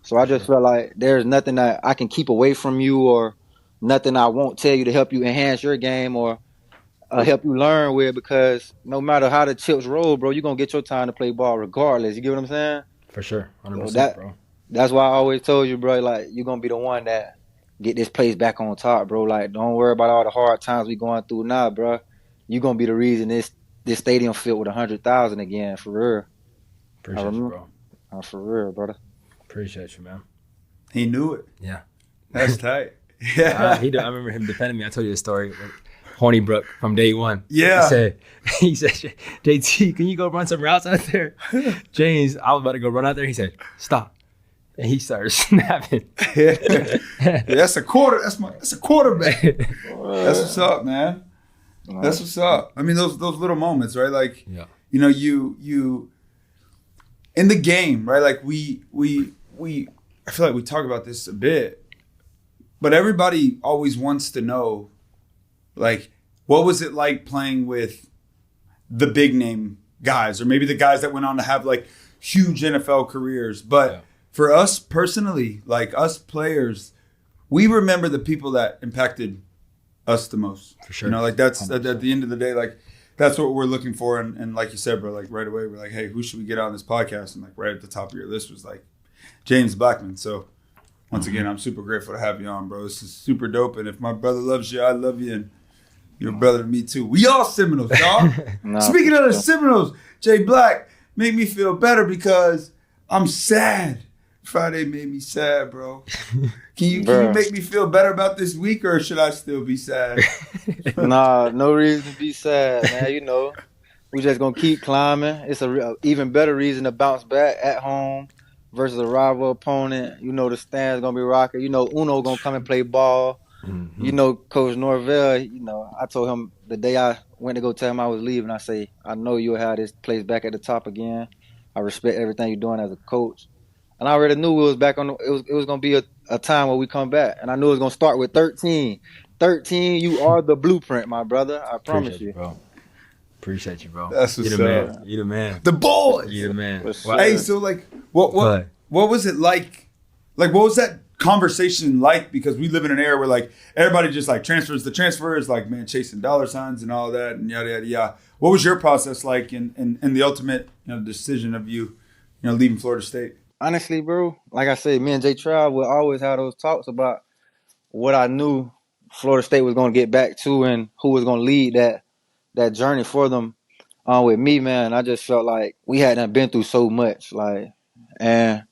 So I just felt like there's nothing that I can keep away from you, or nothing I won't tell you to help you enhance your game or help you learn with, because no matter how the chips roll, bro, you're going to get your time to play ball regardless. You get what I'm saying? For sure. 100%, bro. That's why I always told you, bro, like, you're going to be the one that get this place back on top, bro. Like, don't worry about all the hard times we going through now, bro. You're going to be the reason this stadium filled with 100,000 again, for real. Appreciate you, bro. For real, brother. Appreciate you, man. He knew it. Yeah. That's tight. Yeah. I remember him defending me. I told you the story with Hornibrook from day one. Yeah. He said, JT, can you go run some routes out there? James, I was about to go run out there. He said, stop. And he started snapping. Yeah, that's a quarterback. That's what's up, man. That's what's up. I mean, those little moments, right? Like, you know, you in the game, right? Like we I feel like we talk about this a bit, but everybody always wants to know, like, what was it like playing with the big name guys, or maybe the guys that went on to have like huge NFL careers. But for us personally, like us players, we remember the people that impacted us the most. For sure. You know, like that's at the end of the day, like that's what we're looking for. And like you said, bro, like right away, we're like, hey, who should we get on this podcast? And like right at the top of your list was like James Blackman. So once again, I'm super grateful to have you on, bro. This is super dope. And if my brother loves you, I love you. And you're a brother to me too. We all Seminoles, dog. Speaking of the Seminoles, Jay Black made me feel better because I'm sad. Friday made me sad, bro. Can you make me feel better about this week, or should I still be sad? Nah, no reason to be sad, man. You know, We just gonna keep climbing. It's a even better reason to bounce back at home versus a rival opponent. You know the stands gonna be rocking. You know Uno gonna come and play ball. You know Coach Norvell. You know I told him the day I went to go tell him I was leaving. I say I know you'll have this place back at the top again. I respect everything you're doing as a coach, and I already knew it was back on. It was gonna be a time where we come back, and I knew it was gonna start with 13. 13, you are the blueprint, my brother. I promise you. Bro. Appreciate you, bro. That's what's you the man. up. You the man. The boys. You the man. Well, hey, so like, what was it like? Like, what was that conversation like? Because we live in an era where like everybody just like transfers. The transfer is like, man, chasing dollar signs and all that and yada yada yada. What was your process like in the ultimate decision of you leaving Florida State? Honestly, bro, like I said, me and Jay Trav would always have those talks about what I knew Florida State was going to get back to and who was going to lead that journey for them. With me, man, I just felt like we hadn't been through so much, and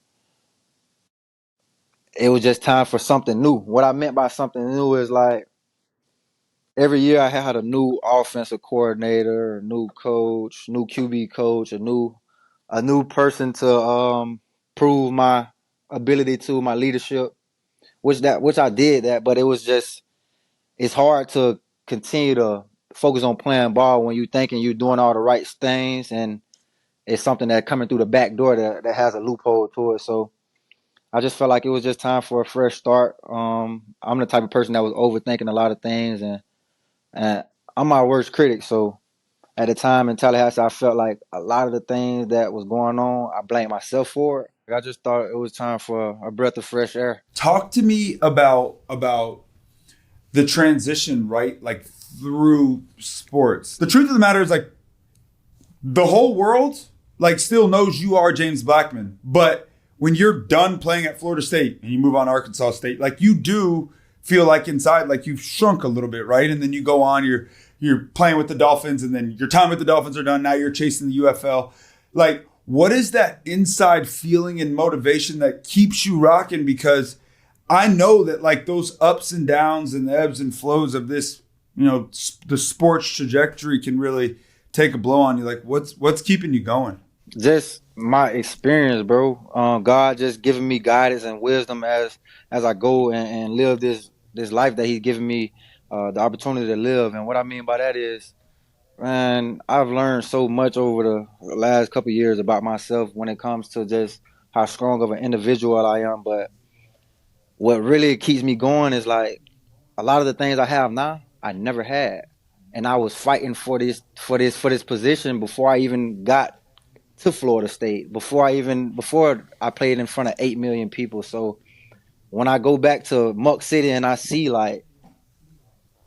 it was just time for something new. What I meant by something new is like every year I had a new offensive coordinator, a new coach, new QB coach, a new person to prove my ability to my leadership, which I did that, but it was just it's hard to continue to focus on playing ball when you're thinking you're doing all the right things and it's something that coming through the back door that has a loophole to it. So I just felt like it was just time for a fresh start. I'm the type of person that was overthinking a lot of things and I'm my worst critic. So at the time in Tallahassee, I felt like a lot of the things that was going on, I blamed myself for it. I just thought it was time for a breath of fresh air. Talk to me about the transition, right? Like through sports. The truth of the matter is like the whole world like still knows you are James Blackman. But when you're done playing at Florida State and you move on to Arkansas State, like you do feel like inside like you've shrunk a little bit, right? And then you go on, you're playing with the Dolphins and then your time with the Dolphins are done. Now you're chasing the UFL. Like what is that inside feeling and motivation that keeps you rocking? Because I know that like those ups and downs and the ebbs and flows of this, the sports trajectory can really take a blow on you. Like what's keeping you going? Just my experience, bro. God just giving me guidance and wisdom as I go and live this life that He's given me the opportunity to live. And what I mean by that is, man, I've learned so much over the last couple of years about myself when it comes to just how strong of an individual I am. But what really keeps me going is like a lot of the things I have now, I never had. And I was fighting for this position before I even got to Florida State, before I played in front of 8 million people. So when I go back to Muck City and I see like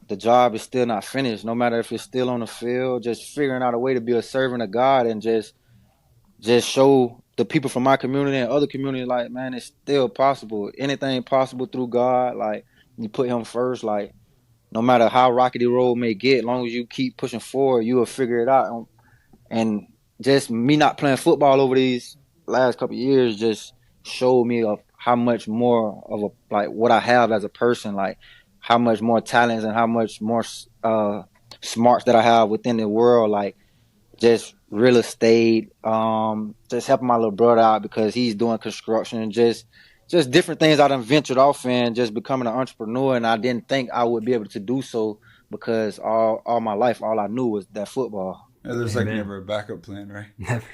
the job is still not finished, no matter if it's still on the field, just figuring out a way to be a servant of God and just show the people from my community and other communities, like, man, it's still possible. Anything possible through God. Like, you put Him first. Like, no matter how rocky the road may get, as long as you keep pushing forward, you will figure it out. And just me not playing football over these last couple of years just showed me of how much more of what I have as a person, like how much more talents and how much more smarts that I have within the world, like just real estate, just helping my little brother out because he's doing construction and just different things I done ventured off in, just becoming an entrepreneur. And I didn't think I would be able to do so because all my life, all I knew was that football. Yeah, there's like never a backup plan, right? Never.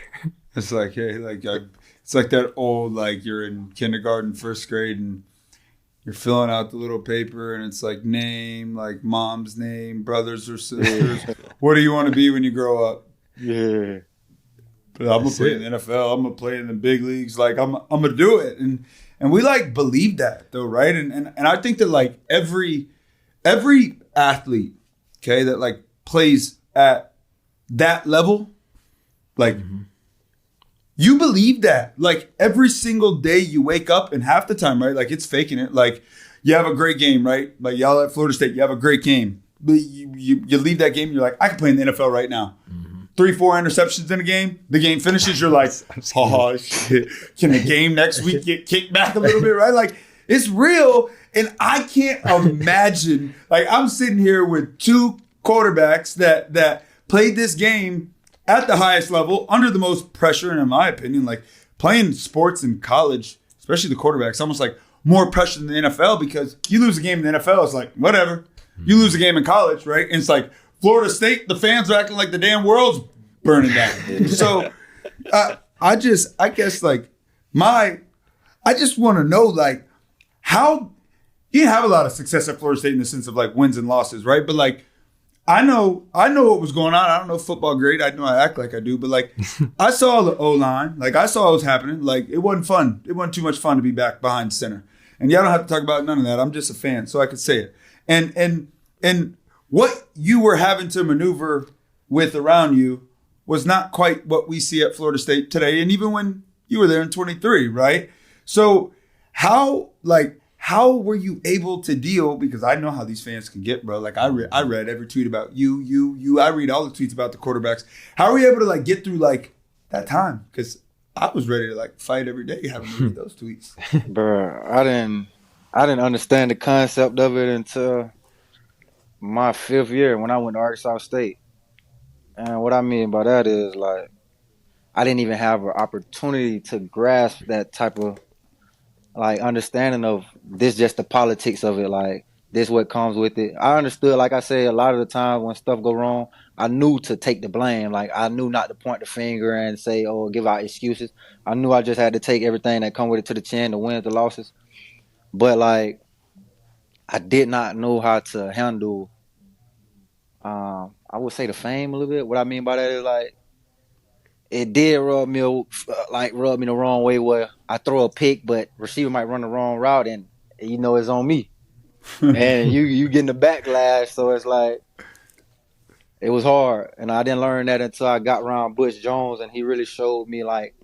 It's like, hey, it's like that old, like you're in kindergarten, first grade, and you're filling out the little paper, and it's like name, like mom's name, brothers or sisters. What do you want to be when you grow up? Yeah. But I'm gonna play in the NFL. I'm gonna play in the big leagues. Like I'm gonna do it, and we like believe that though, right? And I think that like every athlete, okay, that like plays at that level, like you believe that like every single day you wake up, and half the time, right? Like it's faking it. Like you have a great game, right? Like y'all at Florida State, you have a great game. But you leave that game, you're like, I can play in the NFL right now. 3-4 interceptions in a game. The game finishes, you're like, oh shit. Can the game next week get kicked back a little bit, right? Like it's real. And I can't imagine, like I'm sitting here with two quarterbacks that played this game at the highest level, under the most pressure, and in my opinion, like playing sports in college, especially the quarterback, it's almost like more pressure than the NFL because you lose a game in the NFL, it's like, whatever. You lose a game in college, right? And it's like Florida State, the fans are acting like the damn world's burning down. So I just want to know, like, how you didn't have a lot of success at Florida State in the sense of like wins and losses, right? But like, I know what was going on. I don't know football great. I know I act like I do, but like, I saw the O-line. Like, I saw what was happening. Like, it wasn't fun. It wasn't too much fun to be back behind center. And y'all don't have to talk about none of that. I'm just a fan, so I could say it. And what you were having to maneuver with around you was not quite what we see at Florida State today. And even when you were there in 23, right? So how were you able to deal? Because I know how these fans can get, bro. Like I read every tweet about you. I read all the tweets about the quarterbacks. How were you able to like get through like that time? Because I was ready to like fight every day having to read those tweets. Bro, I didn't understand the concept of it until my 5th year when I went to Arkansas State. And what I mean by that is like I didn't even have an opportunity to grasp that type of like understanding of this, just the politics of it, like this what comes with it. I understood, like I said, a lot of the time when stuff go wrong, I knew to take the blame. Like I knew not to point the finger and say, oh, give out excuses. I knew I just had to take everything that come with it to the chin, the wins, the losses. But like I did not know how to handle I would say the fame a little bit. What I mean by that is like it did rub me the wrong way where I throw a pick, but receiver might run the wrong route, and you know it's on me. And you getting the backlash, so it's like it was hard. And I didn't learn that until I got around Butch Jones, and he really showed me like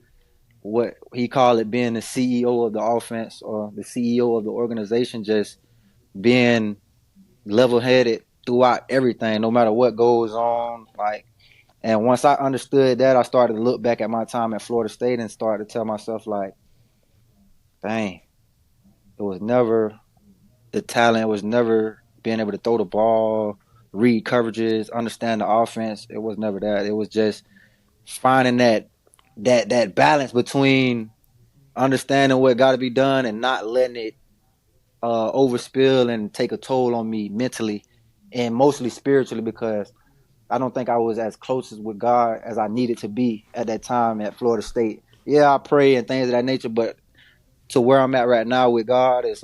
what he called it being the CEO of the offense or the CEO of the organization, just being level-headed throughout everything, no matter what goes on, like. And once I understood that, I started to look back at my time at Florida State and started to tell myself, like, dang, it was never the talent. It was never being able to throw the ball, read coverages, understand the offense. It was never that. It was just finding that balance between understanding what got to be done and not letting it overspill and take a toll on me mentally and mostly spiritually, because I don't think I was as close with God as I needed to be at that time at Florida State. Yeah, I pray and things of that nature, but to where I'm at right now with God is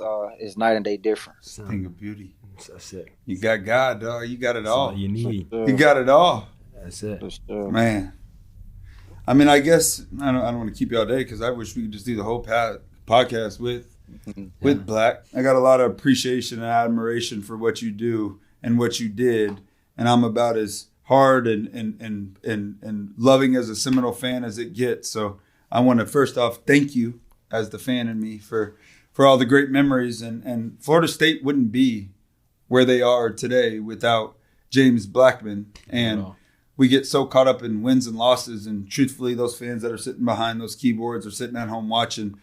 night and day difference. Thing of beauty. That's it. You got God, dog. You got it all. You need. You got it all. That's it. Man. I mean, I guess I don't want to keep you all day because I wish we could just do the whole podcast with Black. I got a lot of appreciation and admiration for what you do and what you did, and I'm about as hard and loving as a Seminole fan as it gets. So I want to first off thank you as the fan in me for all the great memories, and Florida State wouldn't be where they are today without James Blackman. And we get so caught up in wins and losses, and truthfully those fans that are sitting behind those keyboards or sitting at home watching,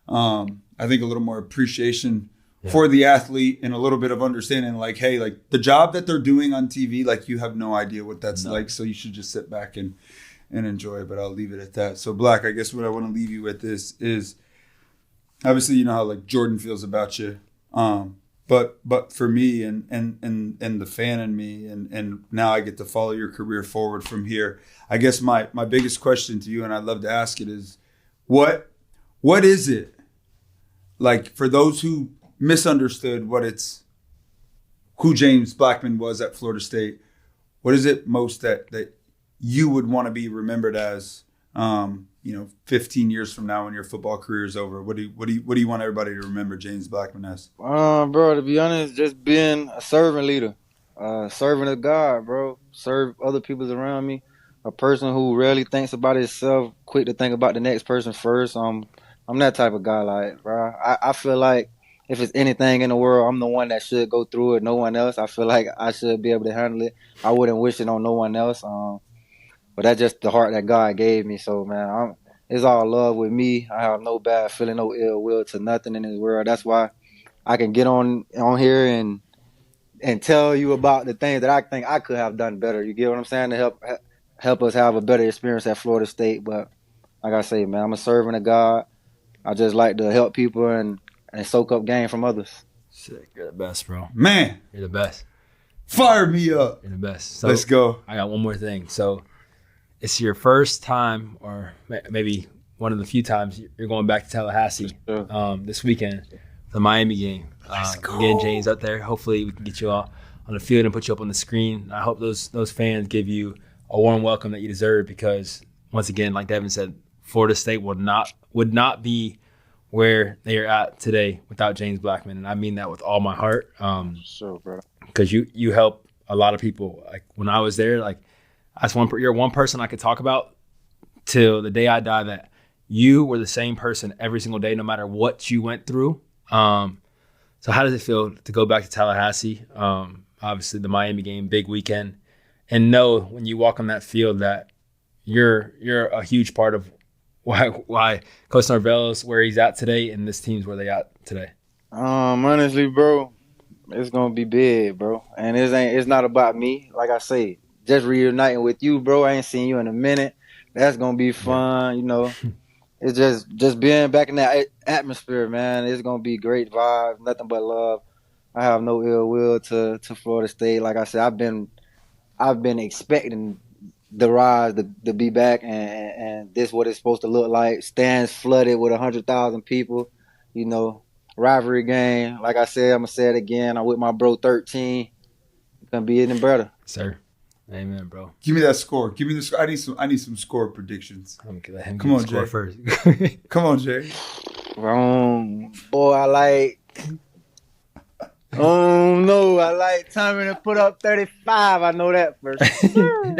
I think a little more appreciation for the athlete and a little bit of understanding, like, hey, like the job that they're doing on TV, like you have no idea what that's like. So you should just sit back and enjoy it. But I'll leave it at that. So Black, I guess what I want to leave you with is obviously, you know how like Jordan feels about you. But for me and the fan in me, and now I get to follow your career forward from here. I guess my biggest question to you, and I'd love to ask it, is what is it like for those who misunderstood who James Blackman was at Florida State? What is it most that you would want to be remembered as, 15 years from now when your football career is over? What do you want everybody to remember James Blackman as? Bro, to be honest, just being a servant leader, servant of God, bro. Serve other people around me. A person who rarely thinks about himself, quick to think about the next person first. I'm that type of guy, like, bro. I feel like if it's anything in the world, I'm the one that should go through it, no one else. I feel like I should be able to handle it. I wouldn't wish it on no one else. But that's just the heart that God gave me. So, man, it's all love with me. I have no bad feeling, no ill will to nothing in this world. That's why I can get on here and tell you about the things that I think I could have done better. You get what I'm saying? To help us have a better experience at Florida State. But like I say, man, I'm a servant of God. I just like to help people and soak up game from others. Sick. You're the best, bro. Man, You're the best. fire me up. You're the best. So Let's go. I got one more thing. So it's your first time, or maybe one of the few times you're going back to Tallahassee this weekend, the Miami game. Let's go. We're getting James up there. Hopefully we can get you all on the field and put you up on the screen. I hope those fans give you a warm welcome that you deserve, because once again, like Devon said, Florida State would not be where they are at today without James Blackman, and I mean that with all my heart. Sure, bro. Because you help a lot of people. Like when I was there, like you're one person I could talk about till the day I die, that you were the same person every single day, no matter what you went through. So how does it feel to go back to Tallahassee? Obviously the Miami game, big weekend, and know when you walk on that field that you're a huge part of why Coach Norvell's where he's at today and this team's where they at today. Honestly, bro, it's gonna be big, bro. And it's not about me. Like I say, just reuniting with you, bro. I ain't seen you in a minute. That's gonna be fun, you know. It's just being back in that atmosphere, man. It's gonna be great vibes, nothing but love. I have no ill will to Florida State. Like I said, I've been expecting the rise to be back, and this what it's supposed to look like. Stands flooded with 100,000 people, you know. Rivalry game. Like I said, I'm gonna say it again. I'm with my bro 13. It's gonna be even better. Sir. Amen, bro. Give me that score. Give me the score. I need some score predictions. I'm gonna let him Come on, score Jay. first. Come on, Jay. Boy, I like. Oh no, I like Tommy to put up 35. I know that for sure.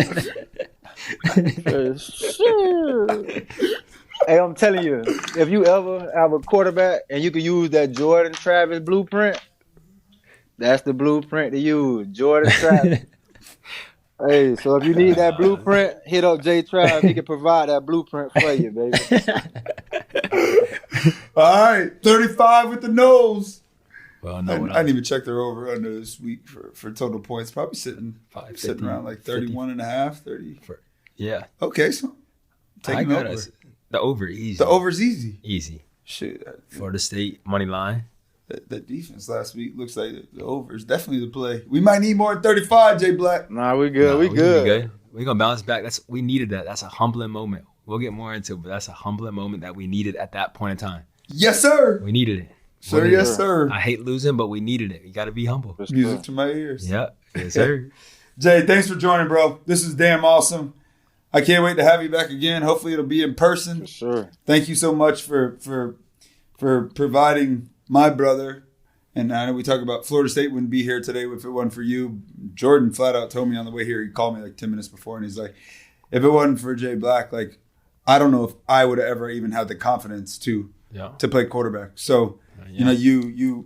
For sure. Hey, I'm telling you, if you ever have a quarterback and you can use that Jordan Travis blueprint, that's the blueprint to use. Jordan Travis. Hey, so if you need that blueprint, hit up Jay Travis. He can provide that blueprint for you, baby. All right, 35 with the nose. Well, I no, didn't even check their over under this week for total points. Probably sitting 50, around like 31 and a half, 30. Yeah. Okay, so taking I over. got us. The over easy. The over's easy. Easy. Shit. Florida State money line. The defense last week looks like the over is definitely the play. We might need more than 35, Jay Black. Nah, we good. We We're good. We're gonna bounce back. We needed that. That's a humbling moment. We'll get more into it, but that's a humbling moment that we needed at that point in time. Yes, sir. We needed it. Sir, yes, sir. I hate losing, but we needed it. You got to be humble. Music to my ears. Yeah. Yes, sir. Jay, thanks for joining, bro. This is damn awesome. I can't wait to have you back again. Hopefully it'll be in person. For sure. Thank you so much for providing my brother. And I know we talk about Florida State wouldn't be here today if it wasn't for you. Jordan flat out told me on the way here, he called me like 10 minutes before, and he's like, if it wasn't for Jay Black, like, I don't know if I would have ever even had the confidence to play quarterback. So, you know,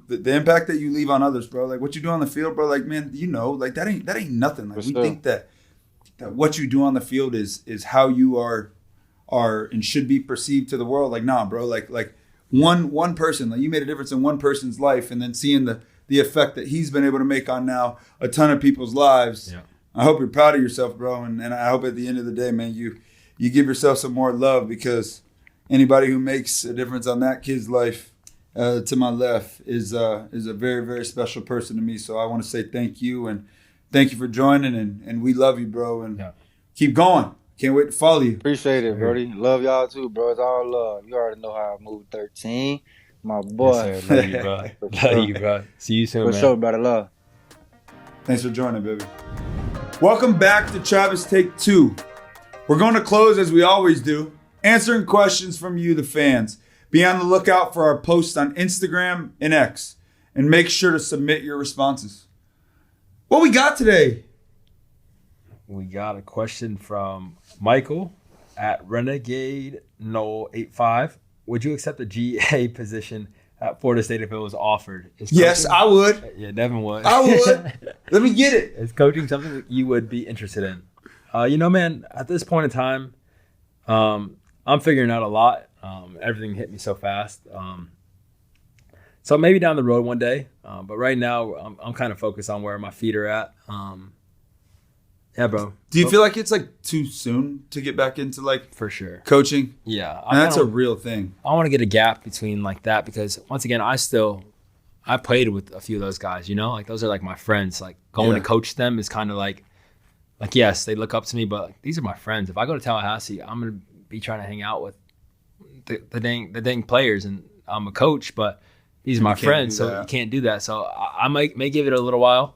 the impact that you leave on others, bro, like what you do on the field, bro, like, man, you know, like that ain't nothing. Like, we think that what you do on the field is how you are and should be perceived to the world. Like, nah, bro, like one person, like you made a difference in one person's life, and then seeing the effect that he's been able to make on now a ton of people's lives. Yeah. I hope you're proud of yourself, bro, and I hope at the end of the day, man, you give yourself some more love, because anybody who makes a difference on that kid's life to my left is a very, very special person to me. So I want to say thank you, and thank you for joining, and we love you, bro, and keep going. Can't wait to follow you. Appreciate it, Brody. Love y'all too, bro. It's all love. You already know how I move 13. My boy. Yes, sir. Love you, bro. Love you, bro. See you soon, man. For sure, brother. Love. Thanks for joining, baby. Welcome back to Travis Take 2. We're going to close as we always do, answering questions from you, the fans. Be on the lookout for our posts on Instagram and X, and make sure to submit your responses. What we got today? We got a question from Michael at Renegade Noel 85. Would you accept a GA position at Florida State if it was offered? Yes, I would. Yeah, Devin would. I would. Let me get it. Is coaching something that you would be interested in? You know, man, at this point in time, I'm figuring out a lot. Everything hit me so fast. So maybe down the road one day. But right now, I'm kind of focused on where my feet are at. Yeah, bro. Do you feel like it's like too soon to get back into like For sure. coaching? Yeah. And that's a real thing. I want to get a gap between like that because once again, I played with a few of those guys, you know, like those are like my friends. Like going to coach them is kind of like yes, they look up to me, but like, these are my friends. If I go to Tallahassee, I'm gonna be trying to hang out with the dang players, and I'm a coach, but these are my friends, so you can't do that. So I may give it a little while.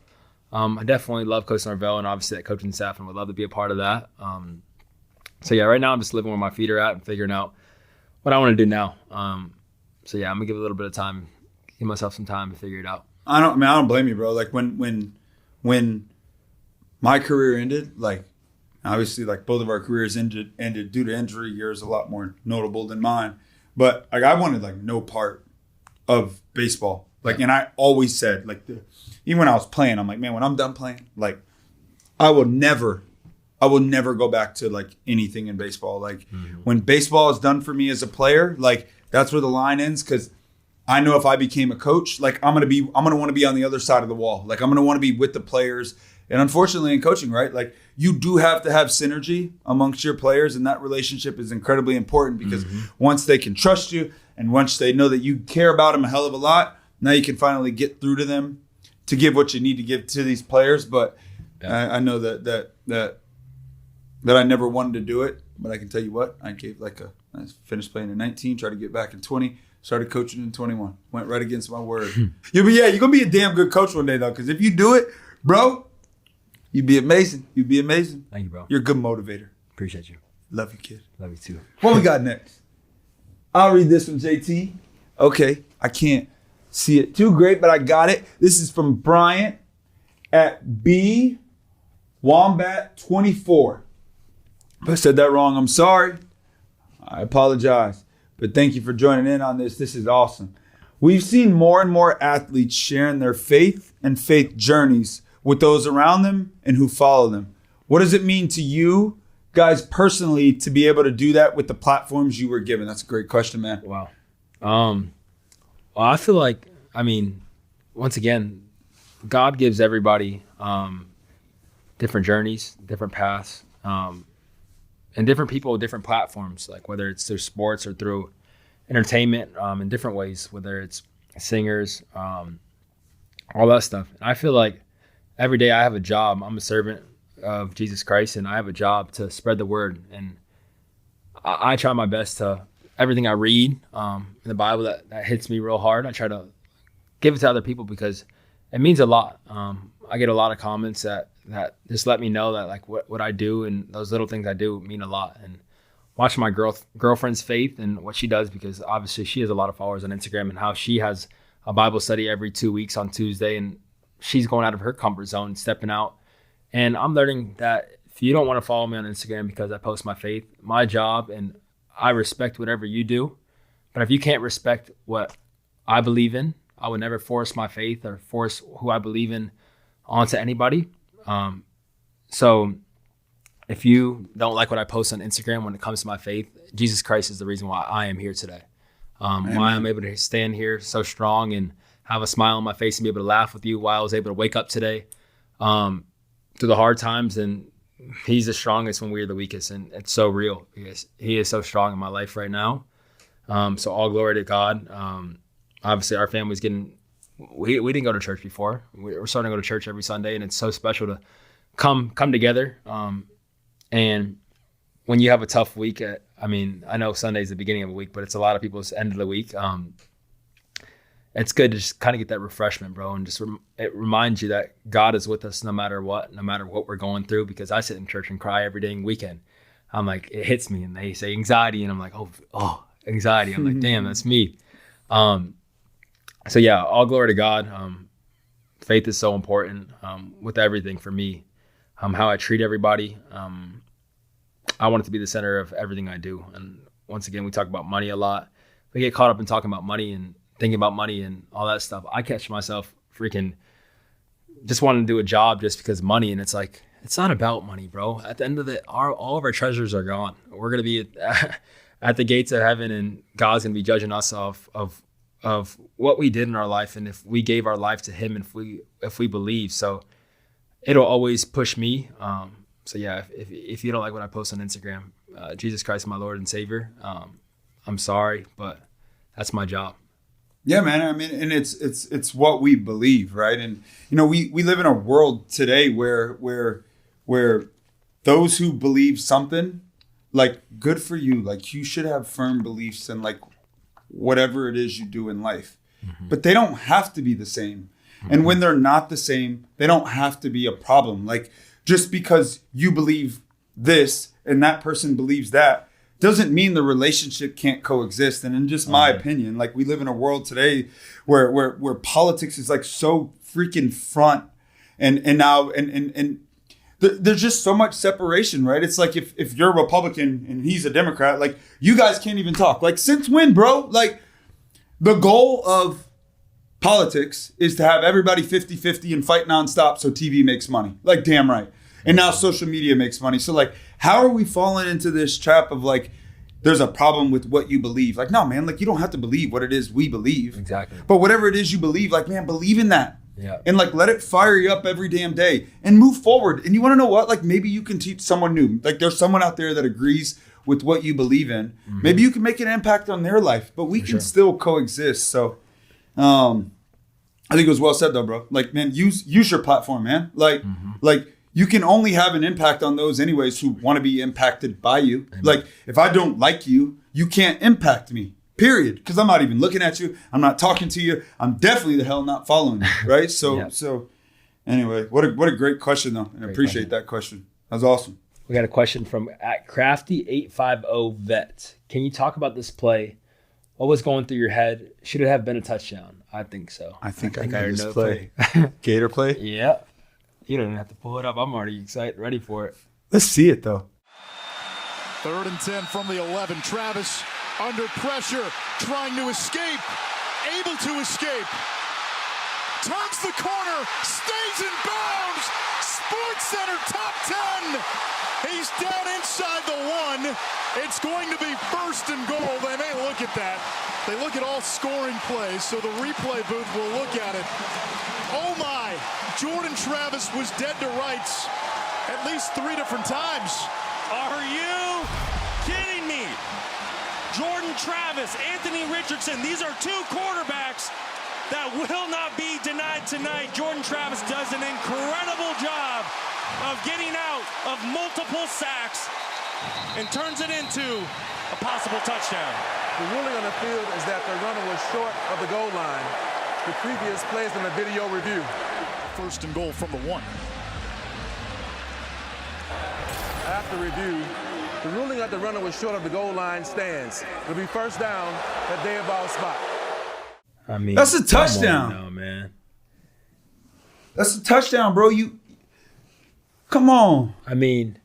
I definitely love Coach Norvell and obviously that coaching staff, and would love to be a part of that. So yeah, right now I'm just living where my feet are at and figuring out what I want to do now. So yeah, I'm gonna give it a little bit of time, give myself some time to figure it out. I don't blame you, bro. Like when my career ended, like obviously like both of our careers ended due to injury. Yours a lot more notable than mine, but like I wanted like no part of baseball. Like, and I always said like even when I was playing, I'm like, man, when I'm done playing, like I will never go back to like anything in baseball. Like when baseball is done for me as a player, like that's where the line ends. Cause I know if I became a coach, like I'm going to want to be on the other side of the wall. Like I'm going to want to be with the players. And unfortunately in coaching, right? Like you do have to have synergy amongst your players, and that relationship is incredibly important because once they can trust you and once they know that you care about them a hell of a lot, now you can finally get through to them to give what you need to give to these players. But I know that I never wanted to do it, but I can tell you what, I finished playing in 19, tried to get back in 20, started coaching in 21, went right against my word. You're going to be a damn good coach one day though, because if you do it, bro, you'd be amazing. You'd be amazing. Thank you, bro. You're a good motivator. Appreciate you. Love you, kid. Love you too. What we got next? I'll read this from JT. Okay, I can't see it too great, but I got it. This is from Bryant at B Wombat 24. If I said that wrong, I'm sorry. I apologize. But thank you for joining in on this. This is awesome. We've seen more and more athletes sharing their faith and faith journeys with those around them and who follow them. What does it mean to you guys personally to be able to do that with the platforms you were given? That's a great question, man. Wow. Well, I feel like, once again, God gives everybody different journeys, different paths, and different people with different platforms, like whether it's through sports or through entertainment in different ways, whether it's singers, all that stuff. And I feel like every day I have a job. I'm a servant of Jesus Christ, and I have a job to spread the word. And I try my best to, everything I read in the Bible that hits me real hard, I try to give it to other people because it means a lot. I get a lot of comments that just let me know that like what I do and those little things I do mean a lot. And watching my girlfriend's faith and what she does, because obviously she has a lot of followers on Instagram, and how she has a Bible study every 2 weeks on Tuesday, and she's going out of her comfort zone and stepping out. And I'm learning that if you don't want to follow me on Instagram because I post my faith, my job, and I respect whatever you do, but if you can't respect what I believe in, I would never force my faith or force who I believe in onto anybody. So if you don't like what I post on Instagram when it comes to my faith, Jesus Christ is the reason why I am here today. Why I'm able to stand here so strong and have a smile on my face and be able to laugh with you, why I was able to wake up today through the hard times. And he's the strongest when we're the weakest. And it's so real because he is so strong in my life right now. So all glory to God. Obviously our family's we didn't go to church before. We're starting to go to church every Sunday, and it's so special to come together. And when you have a tough week, I know Sunday's the beginning of a week, but it's a lot of people's end of the week. It's good to just kind of get that refreshment, bro, and just it reminds you that God is with us no matter what we're going through. Because I sit in church and cry every day weekend. I'm like, it hits me, and they say anxiety, and I'm like, oh, anxiety. I'm like, damn, that's me. So yeah, all glory to God. Faith is so important with everything for me. How I treat everybody. I want it to be the center of everything I do. And once again, we talk about money a lot. We get caught up in talking about money and thinking about money and all that stuff. I catch myself freaking just wanting to do a job just because of money. And it's like, it's not about money, bro. At the end of all of our treasures are gone. We're going to be at the gates of heaven, and God's going to be judging us of what we did in our life, and if we gave our life to him, and if we believe. So it'll always push me So yeah, if you don't like what I post on Instagram, Jesus Christ, my Lord and Savior, I'm sorry, but that's my job. Yeah, man. I mean, and it's what we believe, right? And we live in a world today where those who believe something, like, good for you. Like, you should have firm beliefs in, like, whatever it is you do in life. Mm-hmm. But they don't have to be the same. Mm-hmm. And when they're not the same, they don't have to be a problem. Like, just because you believe this and that person believes that doesn't mean the relationship can't coexist. And in just my opinion, like, we live in a world today where politics is, like, so freaking front and there's just so much separation, right? It's like if you're a Republican and he's a Democrat, like, you guys can't even talk. Like, since when, bro? Like, the goal of politics is to have everybody 50-50 and fight nonstop so TV makes money. Like, damn right. And now social media makes money. So, like, how are we falling into this trap of, like, there's a problem with what you believe? Like, no, man, like, you don't have to believe what it is we believe. Exactly. But whatever it is you believe, like, man, believe in that. Yeah. And, like, let it fire you up every damn day and move forward. And you want to know what? Like, maybe you can teach someone new. Like, there's someone out there that agrees with what you believe in. Mm-hmm. Maybe you can make an impact on their life, but we can still coexist. So, I think it was well said though, bro. Like, man, use your platform, man. Like, you can only have an impact on those anyways who want to be impacted by you. Amen. Like, if I don't like you, you can't impact me. Period. Because I'm not even looking at you. I'm not talking to you. I'm definitely the hell not following you. Right. So so anyway, what a great question though. And I appreciate that question. That was awesome. We got a question from @Crafty850vet. Can you talk about this play? What was going through your head? Should it have been a touchdown? I think so. I think I know this play. Gator play? Yeah. You don't even have to pull it up. I'm already excited, ready for it. Let's see it though. 3rd and 10 from the 11. Travis under pressure, trying to escape, able to escape. Turns the corner, stays in bounds. Sports Center top 10. He's down inside the 1. It's going to be 1st and goal. They may look at that. They look at all scoring plays, so the replay booth will look at it. Oh my, Jordan Travis was dead to rights at least 3 different times. Are you kidding me? Jordan Travis, Anthony Richardson, these are 2 quarterbacks that will not be denied tonight. Jordan Travis does an incredible job of getting out of multiple sacks and turns it into a possible touchdown. The ruling on the field is that the runner was short of the goal line. The previous plays in the video review. 1st and goal from the 1. After review, the ruling that the runner was short of the goal line stands. It'll be 1st down at their ball spot. I mean, that's a touchdown. No, man. That's a touchdown, bro. You come on. I mean,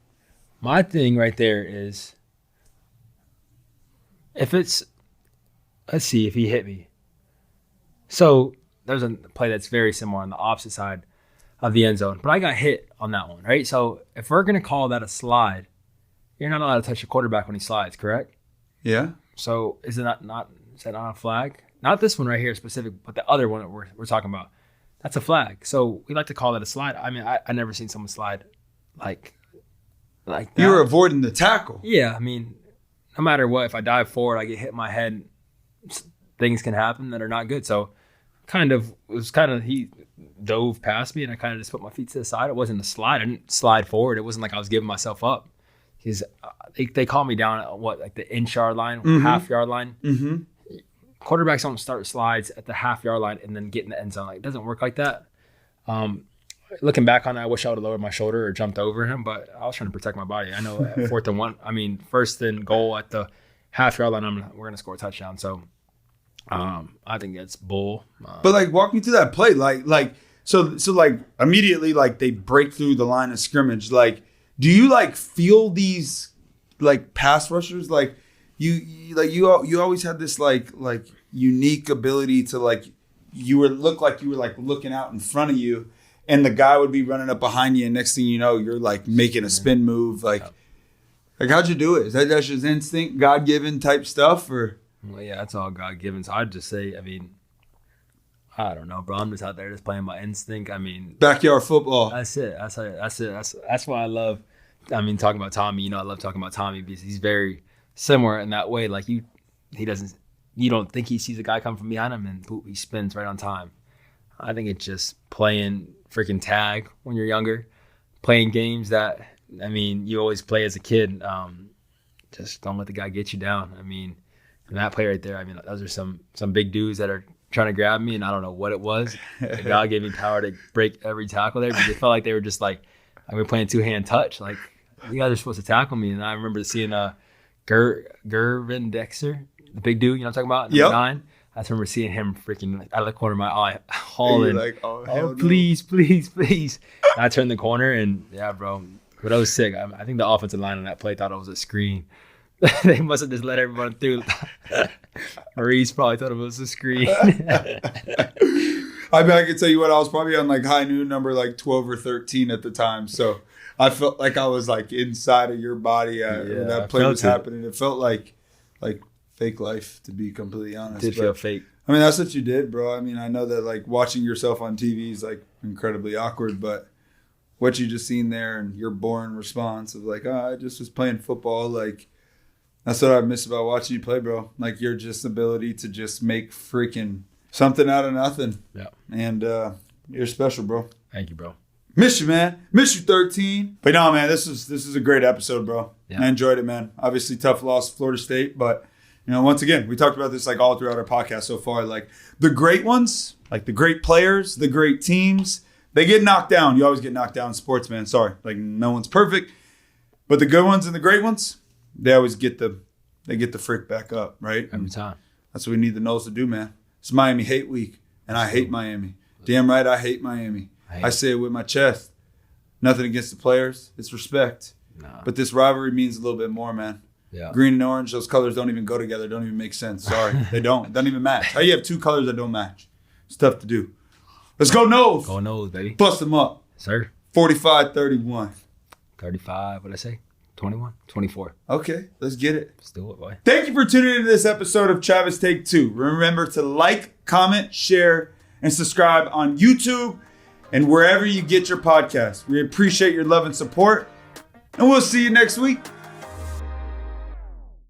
my thing right there is if it's, let's see if he hit me. So there's a play that's very similar on the opposite side of the end zone, but I got hit on that one, right? So if we're going to call that a slide, you're not allowed to touch your quarterback when he slides, correct? Yeah. So is that not a flag? Not this one right here specific, but the other one that we're talking about. That's a flag. So we like to call that a slide. I mean, I never seen someone slide like that. You were avoiding the tackle. Yeah, I mean, no matter what, if I dive forward, I get hit in my head, things can happen that are not good. So he dove past me and I kind of just put my feet to the side. It wasn't a slide. I didn't slide forward. It wasn't like I was giving myself up. Because they call me down at like the inch yard line, half yard line. Mm-hmm. Quarterbacks don't start slides at the half yard line and then get in the end zone. Like, it doesn't work like that. Looking back on it, I wish I would have lowered my shoulder or jumped over him, but I was trying to protect my body. I know at 4th and 1, I mean, 1st and goal at the half yard line, we're going to score a touchdown. So I think that's bull. But like, walk me through that play. So like immediately, like, they break through the line of scrimmage. Like, do you like feel these like pass rushers? Like you always had this like unique ability to like you were like looking out in front of you, and the guy would be running up behind you, and next thing you know, you're like making a spin move. Like how'd you do it? Is that just instinct, God given type stuff, or? Well, yeah, that's all God given. So I'd just say, I mean, I don't know, bro. I'm just out there just playing my instinct. I mean, backyard football. That's it. That's why I love I mean, talking about Tommy, I love talking about Tommy because he's very similar in that way. Like you don't think he sees a guy come from behind him and boop, he spins right on time. I think it's just playing freaking tag when you're younger, playing games that, you always play as a kid. Just don't let the guy get you down. And that play right there, those are some big dudes that are trying to grab me, and I don't know what it was. God gave me power to break every tackle there, because it felt like they were just like, we were playing two-hand touch. Like, you guys are supposed to tackle me. And I remember seeing Gervin Dexter, the big dude, what I'm talking about, number 9. I just remember seeing him freaking out of the corner of my eye, hauling, like, oh please, please, please. And I turned the corner, and yeah, bro. But I was sick. I think the offensive line on that play thought it was a screen. They must have just let everyone through. Maurice probably thought it was a screen. I can tell you what, I was probably on like high noon number like 12 or 13 at the time. So I felt like I was like inside of your body when that play was happening. It felt like fake life, to be completely honest. Did feel fake. That's what you did, bro. I know that like watching yourself on TV is like incredibly awkward, but what you just seen there and your boring response of like, I just was playing football, like, that's what I miss about watching you play, bro. Like, your just ability to just make freaking something out of nothing. Yeah. And you're special, bro. Thank you, bro. Miss you, man. Miss you, 13. But no, man, this is a great episode, bro. Yeah. I enjoyed it, man. Obviously, tough loss to Florida State. But, once again, we talked about this like all throughout our podcast so far. Like, the great ones, like the great players, the great teams, they get knocked down. You always get knocked down in sports, man. Sorry. Like, no one's perfect. But the good ones and the great ones, they always get the frick back up, right? Every time. That's what we need the Noles to do, man. It's Miami Hate Week, and I hate Miami. Damn right, I hate Miami. I say it with my chest. Nothing against the players. It's respect. Nah. But this rivalry means a little bit more, man. Yeah. Green and orange, those colors don't even go together. Don't even make sense. Sorry. They don't. It doesn't even match. How you have two colors that don't match? It's tough to do. Let's go Noles. Go Noles, baby. Bust them up. Sir. 45-31. 35, what'd I say? 21? 24. Okay, let's get it. Let's do it, boy. Thank you for tuning into this episode of Travis Take 2. Remember to like, comment, share, and subscribe on YouTube and wherever you get your podcasts. We appreciate your love and support, and we'll see you next week.